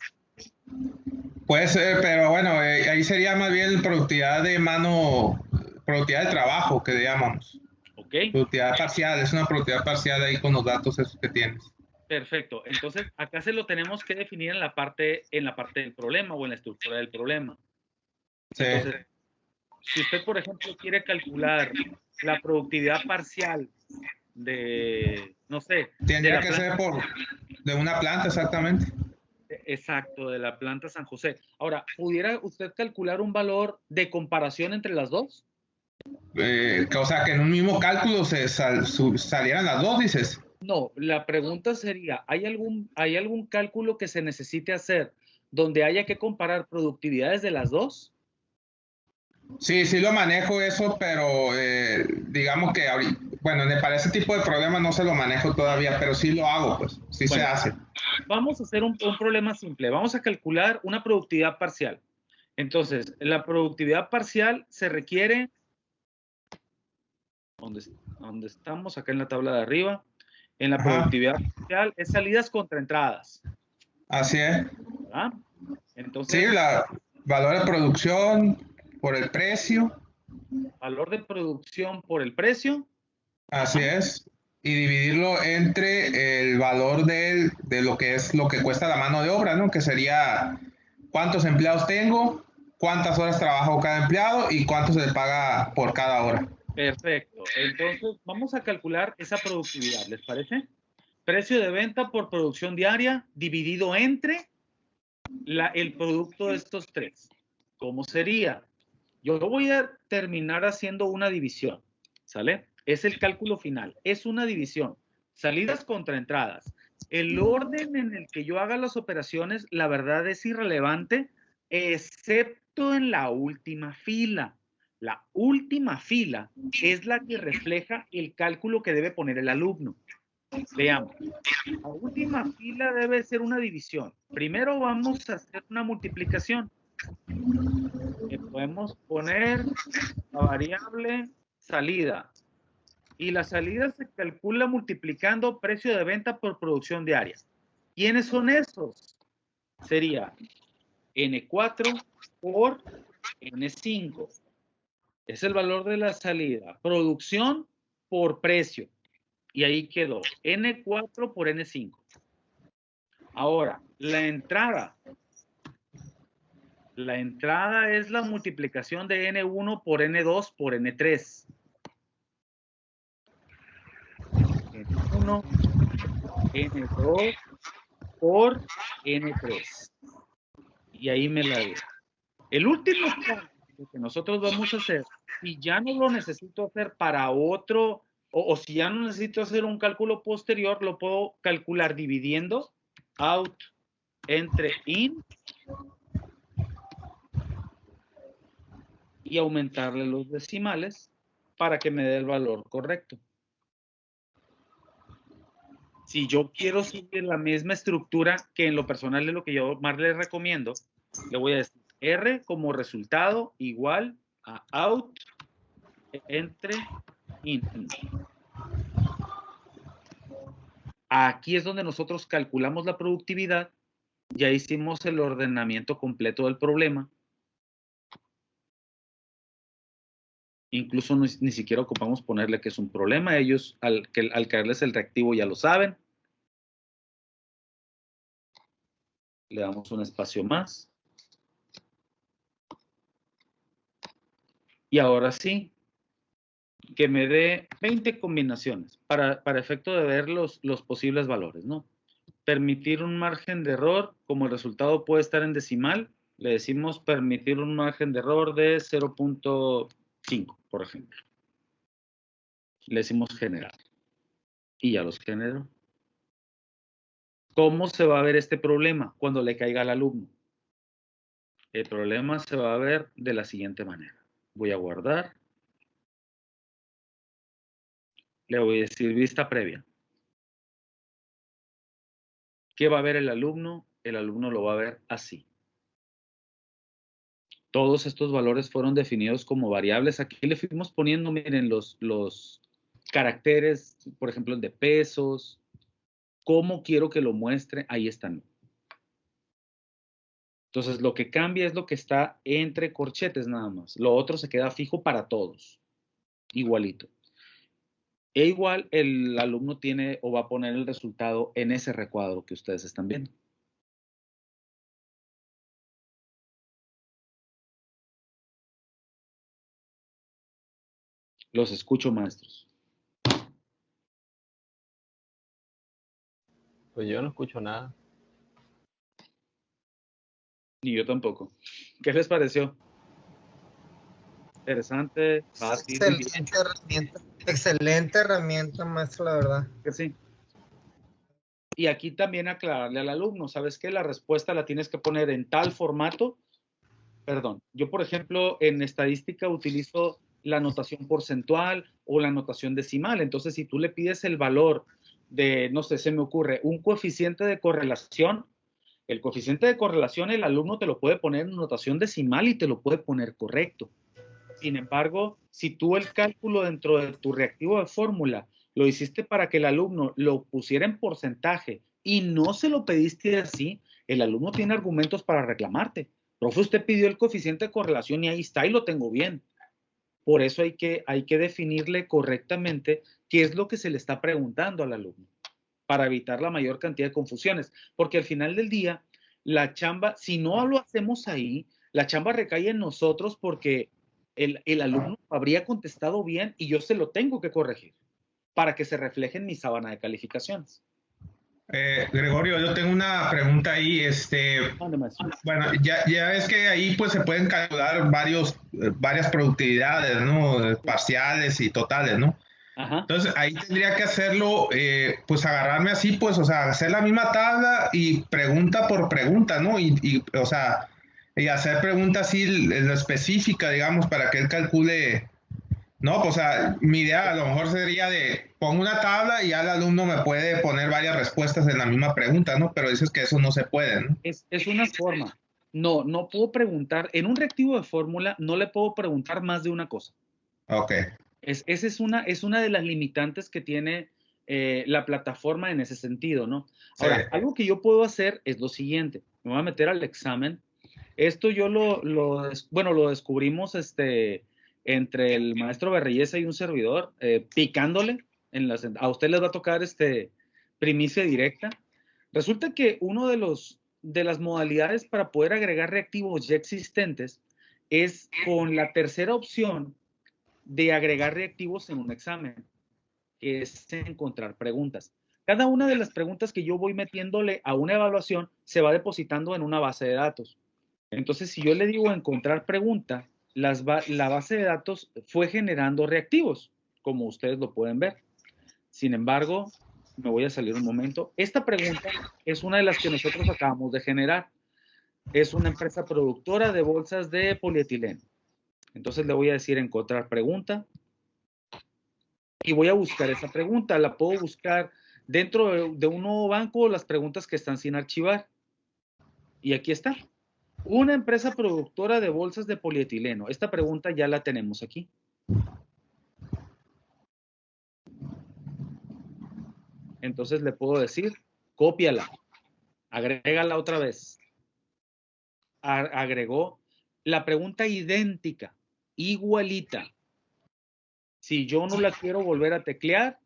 Puede ser, pero bueno, ahí sería más bien productividad de mano, productividad de trabajo, que le llamamos. Ok. Productividad parcial, es una productividad parcial ahí con los datos esos que tienes. Perfecto. Entonces, acá se lo tenemos que definir en la parte del problema o en la estructura del problema. Sí. Entonces, si usted, por ejemplo, quiere calcular la productividad parcial de, no sé, tendría que ser de una planta, exactamente. Exacto, de la planta San José. Ahora, ¿pudiera usted calcular un valor de comparación entre las dos? O sea, que en un mismo cálculo salieran las dos, dices. No, la pregunta sería, ¿hay algún cálculo que se necesite hacer donde haya que comparar productividades de las dos? Sí, sí lo manejo eso, pero digamos que bueno, para ese tipo de problemas no se lo manejo todavía, pero sí lo hago, pues, sí Bueno, se hace. Vamos a hacer un problema simple. Vamos a calcular una productividad parcial. Entonces, la productividad parcial se requiere, ¿dónde estamos? Acá en la tabla de arriba. En la productividad parcial es salidas contra entradas. Así es. ¿Verdad? Entonces, Sí, valor de producción por el precio. Valor de producción por el precio. Así es. Y dividirlo entre el valor de lo que cuesta la mano de obra, ¿no? Que sería cuántos empleados tengo, cuántas horas trabajo cada empleado y cuánto se le paga por cada hora. Perfecto. Entonces, vamos a calcular esa productividad, ¿les parece? Precio de venta por producción diaria dividido entre el producto de estos tres. ¿Cómo sería? Yo voy a terminar haciendo una división, ¿sale? Es el cálculo final, es una división. Salidas contra entradas. El orden en el que yo haga las operaciones, la verdad es irrelevante, excepto en la última fila. La última fila es la que refleja el cálculo que debe poner el alumno. Veamos. La última fila debe ser una división. Primero vamos a hacer una multiplicación. Podemos poner la variable salida. Y la salida se calcula multiplicando precio de venta por producción diaria. ¿Quiénes son esos? Sería N4 por N5. Es el valor de la salida. Producción por precio. Y ahí quedó. N4 por N5. Ahora, la entrada. La entrada es la multiplicación de N1 por N2 por N3. N1, N2 por N3. Y ahí me la dejo. El último cálculo que nosotros vamos a hacer, si ya no lo necesito hacer para otro, o si ya no necesito hacer un cálculo posterior, lo puedo calcular dividiendo out entre in y aumentarle los decimales para que me dé el valor correcto. Si yo quiero seguir la misma estructura, que en lo personal es lo que yo más les recomiendo, le voy a decir R como resultado igual a out entre in. Aquí es donde nosotros calculamos la productividad. Ya hicimos el ordenamiento completo del problema. Incluso ni siquiera ocupamos ponerle que es un problema. Ellos, al caerles el reactivo, ya lo saben. Le damos un espacio más. Y ahora sí, que me dé 20 combinaciones para efecto de ver los posibles valores, ¿no? Permitir un margen de error, como el resultado puede estar en decimal, le decimos permitir un margen de error de 0.5, por ejemplo. Le decimos generar. Y ya los generó. ¿Cómo se va a ver este problema cuando le caiga al alumno? El problema se va a ver de la siguiente manera. Voy a guardar. Le voy a decir vista previa. ¿Qué va a ver el alumno? El alumno lo va a ver así. Todos estos valores fueron definidos como variables. Aquí le fuimos poniendo, miren, los caracteres, por ejemplo, el de pesos, cómo quiero que lo muestre, ahí están. Entonces, lo que cambia es lo que está entre corchetes nada más. Lo otro se queda fijo para todos, igualito. E igual el alumno tiene o va a poner el resultado en ese recuadro que ustedes están viendo. Los escucho, maestros. Pues yo no escucho nada. Ni yo tampoco. ¿Qué les pareció? Interesante, fácil. Excelente herramienta, maestro, la verdad. Que sí. Y aquí también aclararle al alumno, ¿sabes qué? La respuesta la tienes que poner en tal formato. Perdón, yo por ejemplo en estadística utilizo la notación porcentual o la notación decimal. Entonces, si tú le pides el valor de, no sé, se me ocurre, un coeficiente de correlación, el coeficiente de correlación el alumno te lo puede poner en notación decimal y te lo puede poner correcto. Sin embargo, si tú el cálculo dentro de tu reactivo de fórmula lo hiciste para que el alumno lo pusiera en porcentaje y no se lo pediste así, el alumno tiene argumentos para reclamarte. Profe, usted pidió el coeficiente de correlación y ahí está y lo tengo bien. Por eso hay que definirle correctamente qué es lo que se le está preguntando al alumno para evitar la mayor cantidad de confusiones. Porque al final del día, la chamba, si no lo hacemos ahí, la chamba recae en nosotros porque el alumno habría contestado bien y yo se lo tengo que corregir para que se refleje en mi sábana de calificaciones. Gregorio, yo tengo una pregunta ahí. Bueno, ya es que ahí pues se pueden calcular varias productividades, ¿no? Parciales y totales, ¿no? Ajá. Entonces ahí tendría que hacerlo, pues agarrarme así, pues, o sea, hacer la misma tabla y pregunta por pregunta, ¿no? O sea, y hacer preguntas así en lo específica, digamos, para que él calcule. No, pues, o sea, mi idea a lo mejor sería de pongo una tabla y ya el alumno me puede poner varias respuestas en la misma pregunta, ¿no? Pero dices que eso no se puede, ¿no? Es una forma. No puedo preguntar, en un reactivo de fórmula no le puedo preguntar más de una cosa. Ok. Esa es una de las limitantes que tiene la plataforma en ese sentido, ¿no? Ahora, algo que yo puedo hacer es lo siguiente. Me voy a meter al examen. Esto yo lo descubrimos entre el maestro Berreyesa y un servidor, picándole. A usted les va a tocar primicia directa. Resulta que uno de las modalidades para poder agregar reactivos ya existentes es con la tercera opción de agregar reactivos en un examen, que es encontrar preguntas. Cada una de las preguntas que yo voy metiéndole a una evaluación se va depositando en una base de datos. Entonces, si yo le digo encontrar pregunta, la base de datos fue generando reactivos, como ustedes lo pueden ver. Sin embargo, me voy a salir un momento. Esta pregunta es una de las que nosotros acabamos de generar. Es una empresa productora de bolsas de polietileno. Entonces le voy a decir encontrar pregunta y voy a buscar esa pregunta. La puedo buscar dentro de un nuevo banco, las preguntas que están sin archivar. Y aquí está. Una empresa productora de bolsas de polietileno. Esta pregunta ya la tenemos aquí. Entonces le puedo decir, cópiala, agrégala otra vez. Agregó la pregunta idéntica, igualita. Si yo no la quiero volver a teclear,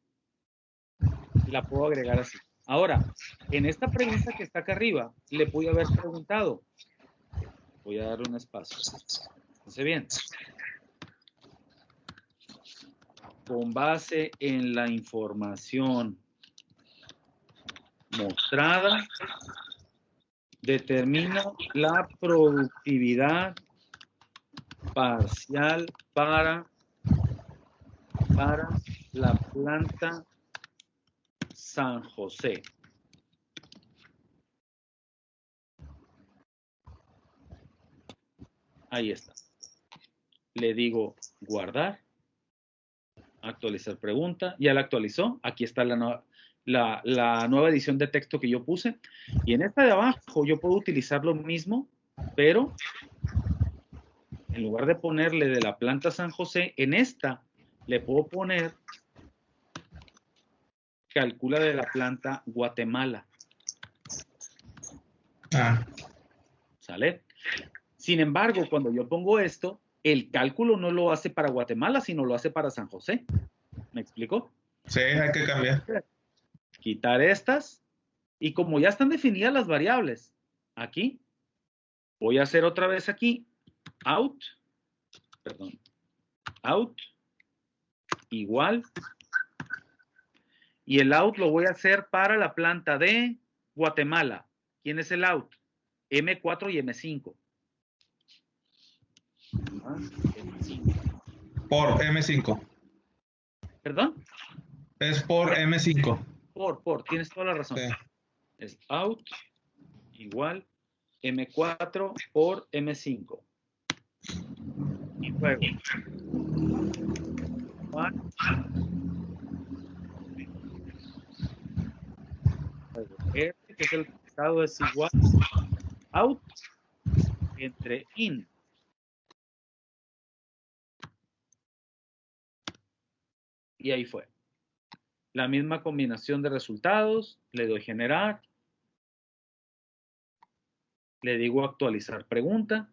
la puedo agregar así. Ahora, en esta pregunta que está acá arriba, le pude haber preguntado. Voy a darle un espacio. Fíjense bien. Con base en la información mostrada, determino la productividad parcial para la planta San José. Ahí está. Le digo guardar, actualizar pregunta. Ya la actualizó. Aquí está la nueva edición de texto que yo puse. Y en esta de abajo yo puedo utilizar lo mismo, pero en lugar de ponerle de la planta San José, en esta le puedo poner calcula de la planta Guatemala. ¿Sale? Sin embargo, cuando yo pongo esto, el cálculo no lo hace para Guatemala, sino lo hace para San José. ¿Me explico? Sí, hay que cambiar. Quitar estas. Y como ya están definidas las variables, aquí, voy a hacer otra vez aquí, out, igual. Y el out lo voy a hacer para la planta de Guatemala. ¿Quién es el out? M4 y M5. Por M5. ¿Perdón? Es por M5. Tienes toda la razón. Sí. Es out igual M4 por M5. Y luego. Este, que es el resultado, es igual out entre in. Y ahí fue. La misma combinación de resultados, le doy generar, le digo actualizar pregunta,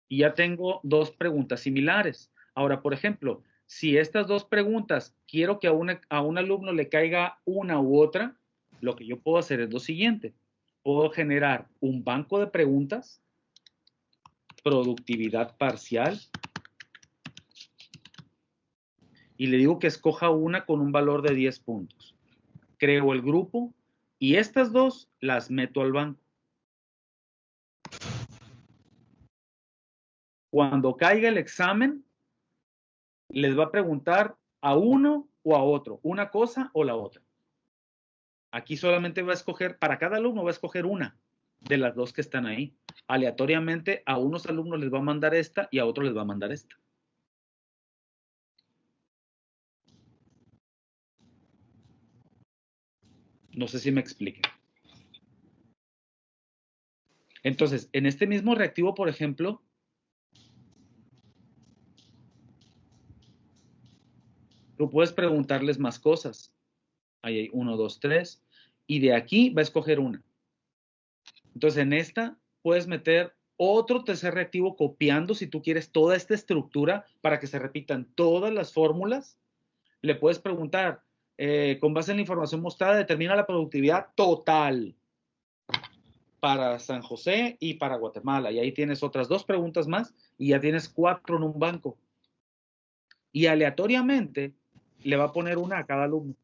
y ya tengo dos preguntas similares. Ahora, por ejemplo, si estas dos preguntas quiero que a un alumno le caiga una u otra, lo que yo puedo hacer es lo siguiente. Puedo generar un banco de preguntas, productividad parcial, y le digo que escoja una con un valor de 10 puntos. Creo el grupo y estas dos las meto al banco. Cuando caiga el examen, les va a preguntar a uno o a otro, una cosa o la otra. Aquí solamente va a escoger, para cada alumno va a escoger una de las dos que están ahí. Aleatoriamente a unos alumnos les va a mandar esta y a otros les va a mandar esta. No sé si me explique. Entonces, en este mismo reactivo, por ejemplo, tú puedes preguntarles más cosas. Ahí hay 1, 2, 3. Y de aquí va a escoger una. Entonces, en esta puedes meter otro tercer reactivo copiando, si tú quieres, toda esta estructura para que se repitan todas las fórmulas. Le puedes preguntar, con base en la información mostrada, determina la productividad total para San José y para Guatemala. Y ahí tienes otras dos preguntas más y ya tienes 4 en un banco. Y aleatoriamente le va a poner una a cada alumno.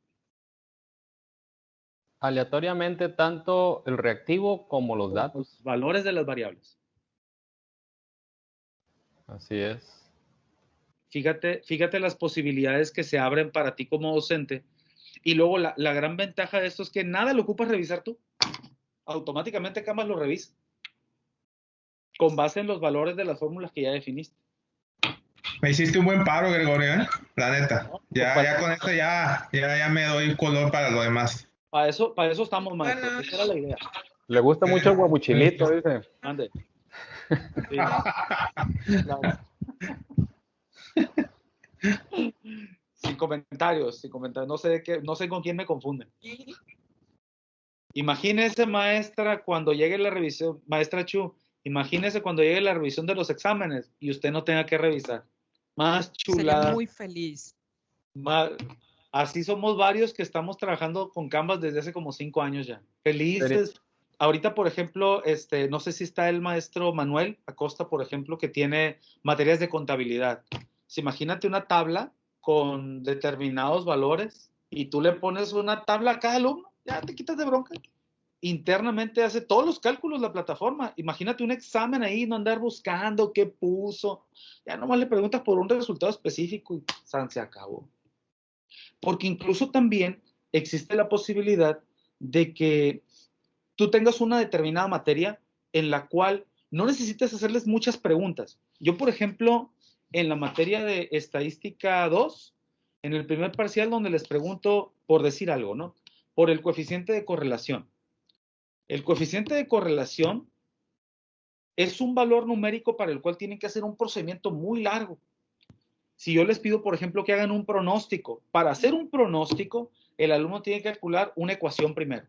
Aleatoriamente tanto el reactivo como los datos. Los valores de las variables. Así es. Fíjate las posibilidades que se abren para ti como docente. Y luego la gran ventaja de esto es que nada lo ocupas revisar tú. Automáticamente Canvas lo revisa. Con base en los valores de las fórmulas que ya definiste. Me hiciste un buen paro, Gregorio, ¿eh? La neta. No, ya con esto ya me doy color para lo demás. Para eso estamos, maestro. Esa era la idea. Le gusta mucho el guabuchilito, dice. Ande. Sí. Claro. Sin comentarios. No sé con quién me confunden. Imagínese, maestra, cuando llegue la revisión, maestra Chu, imagínese cuando llegue la revisión de los exámenes y usted no tenga que revisar. Más chulada. Sería muy feliz. Así somos varios que estamos trabajando con Canvas desde hace como 5 años ya. Felices. ¿Sí? Ahorita, por ejemplo, no sé si está el maestro Manuel Acosta, por ejemplo, que tiene materias de contabilidad. Imagínate una tabla con determinados valores y tú le pones una tabla a cada alumno, ya te quitas de bronca. Internamente hace todos los cálculos la plataforma. Imagínate un examen ahí, no andar buscando qué puso. Ya nomás le preguntas por un resultado específico y se acabó. Porque incluso también existe la posibilidad de que tú tengas una determinada materia en la cual no necesitas hacerles muchas preguntas. Yo, por ejemplo, en la materia de estadística 2, en el primer parcial donde les pregunto, por decir algo, ¿no? por el coeficiente de correlación. El coeficiente de correlación es un valor numérico para el cual tienen que hacer un procedimiento muy largo. Si yo les pido, por ejemplo, que hagan un pronóstico, para hacer un pronóstico, el alumno tiene que calcular una ecuación primero.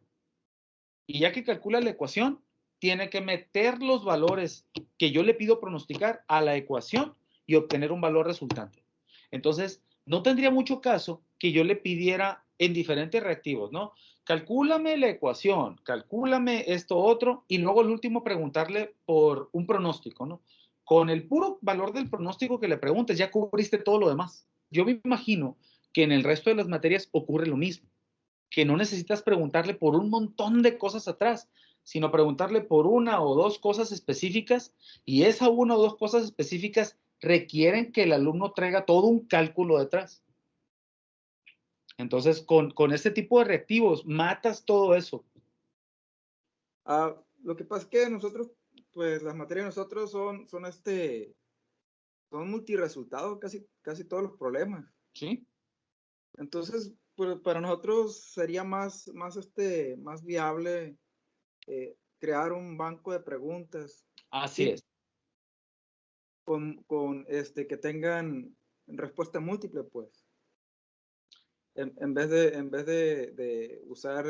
Y ya que calcula la ecuación, tiene que meter los valores que yo le pido pronosticar a la ecuación y obtener un valor resultante. Entonces, no tendría mucho caso que yo le pidiera en diferentes reactivos, ¿no? Calcúlame la ecuación, calcúlame esto otro, y luego el último preguntarle por un pronóstico, ¿no? Con el puro valor del pronóstico que le preguntes, ya cubriste todo lo demás. Yo me imagino que en el resto de las materias ocurre lo mismo, que no necesitas preguntarle por un montón de cosas atrás, sino preguntarle por una o dos cosas específicas, y esa una o dos cosas específicas requieren que el alumno traiga todo un cálculo detrás. Entonces, con este tipo de reactivos, matas todo eso. Lo que pasa es que nosotros, pues las materias de nosotros son multiresultados, casi todos los problemas. ¿Sí? Entonces, pues, para nosotros sería más viable crear un banco de preguntas. Así es. Con que tengan respuesta múltiple, pues. En vez de usar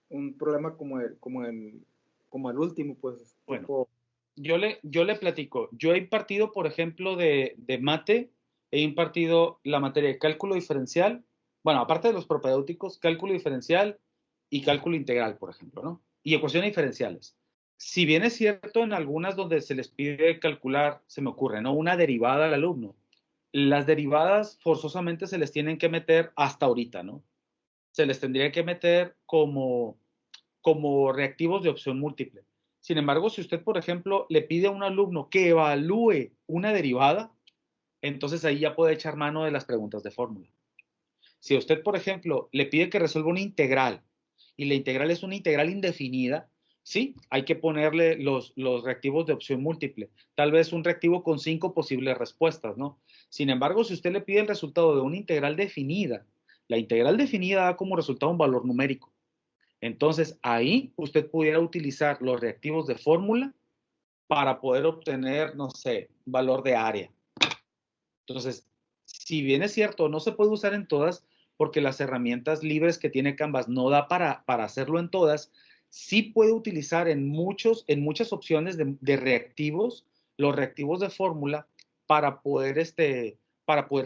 un problema como el último, pues. Bueno, yo le platico. Yo he impartido, por ejemplo, de mate, he impartido la materia de cálculo diferencial, bueno, aparte de los propedéuticos, cálculo diferencial y cálculo integral, por ejemplo, ¿no? Y ecuaciones diferenciales. Si bien es cierto, en algunas donde se les pide calcular, se me ocurre, ¿no? Una derivada al alumno. Las derivadas forzosamente se les tienen que meter hasta ahorita, ¿no? Se les tendría que meter como reactivos de opción múltiple. Sin embargo, si usted, por ejemplo, le pide a un alumno que evalúe una derivada, entonces ahí ya puede echar mano de las preguntas de fórmula. Si usted, por ejemplo, le pide que resuelva una integral y la integral es una integral indefinida, sí, hay que ponerle los reactivos de opción múltiple. Tal vez un reactivo con 5 posibles respuestas, ¿no? Sin embargo, si usted le pide el resultado de una integral definida, la integral definida da como resultado un valor numérico. Entonces, ahí usted pudiera utilizar los reactivos de fórmula para poder obtener, no sé, valor de área. Entonces, si bien es cierto, no se puede usar en todas, porque las herramientas libres que tiene Canvas no da para hacerlo en todas, sí puede utilizar en muchas opciones de reactivos, los reactivos de fórmula para poder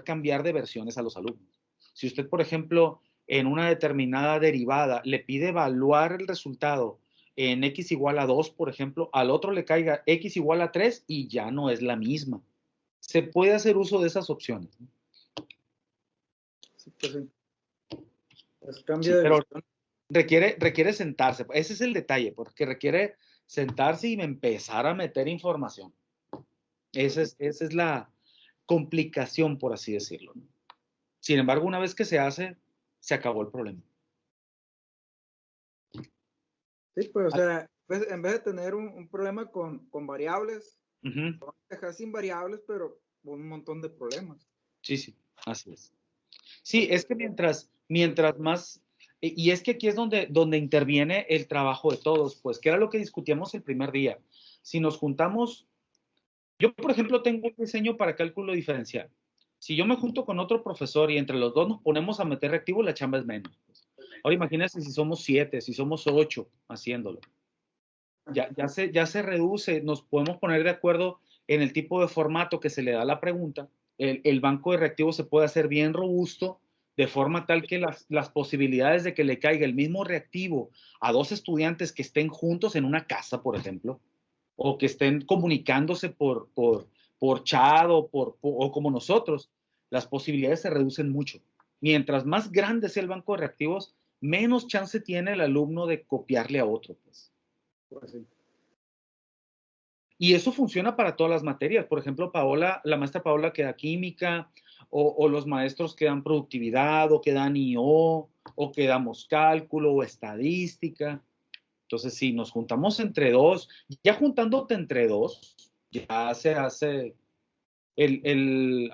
cambiar de versiones a los alumnos. Si usted, por ejemplo, en una determinada derivada le pide evaluar el resultado en x igual a 2, por ejemplo, al otro le caiga x igual a 3 y ya no es la misma. Se puede hacer uso de esas opciones. Sí, pues sí. Pues cambia de pero requiere sentarse. Ese es el detalle, porque requiere sentarse y empezar a meter información. Esa es la complicación, por así decirlo, ¿no? Sin embargo, una vez que se hace, se acabó el problema. Sí, pues, o sea, en vez de tener un problema con variables, vamos a dejar sin variables, pero con un montón de problemas. Sí, así es. Sí, es que mientras más, y es que aquí es donde interviene el trabajo de todos, pues, que era lo que discutíamos el primer día. Si nos juntamos, yo, por ejemplo, tengo un diseño para cálculo diferencial. Si yo me junto con otro profesor y entre los dos nos ponemos a meter reactivo, la chamba es menos. Pues. Ahora imagínense si somos 7, si somos 8 haciéndolo. Ya se reduce, nos podemos poner de acuerdo en el tipo de formato que se le da a la pregunta. El banco de reactivos se puede hacer bien robusto, de forma tal que las posibilidades de que le caiga el mismo reactivo a dos estudiantes que estén juntos en una casa, por ejemplo, o que estén comunicándose por chat o como nosotros, las posibilidades se reducen mucho. Mientras más grande sea el banco de reactivos, menos chance tiene el alumno de copiarle a otro, pues. Pues sí. Y eso funciona para todas las materias. Por ejemplo, la maestra Paola que da química, o los maestros que dan productividad, o que dan IO, o que damos cálculo o estadística. Entonces, si nos juntamos entre dos, ya juntándote entre dos, ya se hace,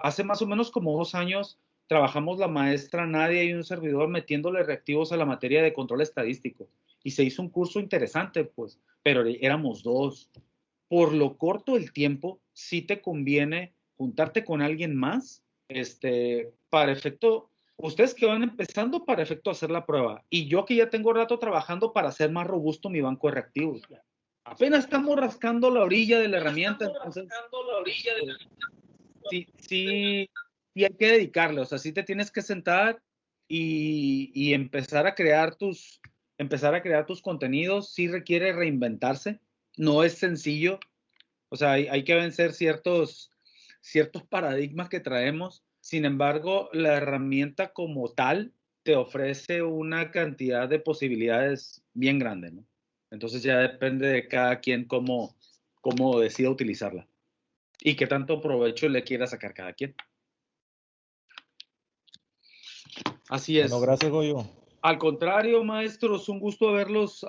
hace más o menos como 2 años, trabajamos la maestra Nadia y un servidor metiéndole reactivos a la materia de control estadístico. Y se hizo un curso interesante, pues, pero éramos 2. Por lo corto el tiempo, sí te conviene juntarte con alguien más, para efecto, ustedes que van empezando para efecto hacer la prueba, y yo que ya tengo rato trabajando para hacer más robusto mi banco de reactivos. Apenas estamos rascando la orilla de la herramienta. Entonces, sí hay que dedicarle, o sea, sí te tienes que sentar y empezar a crear tus contenidos. Sí requiere reinventarse, no es sencillo, o sea, hay que vencer ciertos paradigmas que traemos. Sin embargo, la herramienta como tal te ofrece una cantidad de posibilidades bien grande, ¿no? Entonces ya depende de cada quien cómo decida utilizarla y qué tanto provecho le quiera sacar cada quien. Así es. Bueno, gracias, Goyo. Al contrario, maestros, un gusto haberlos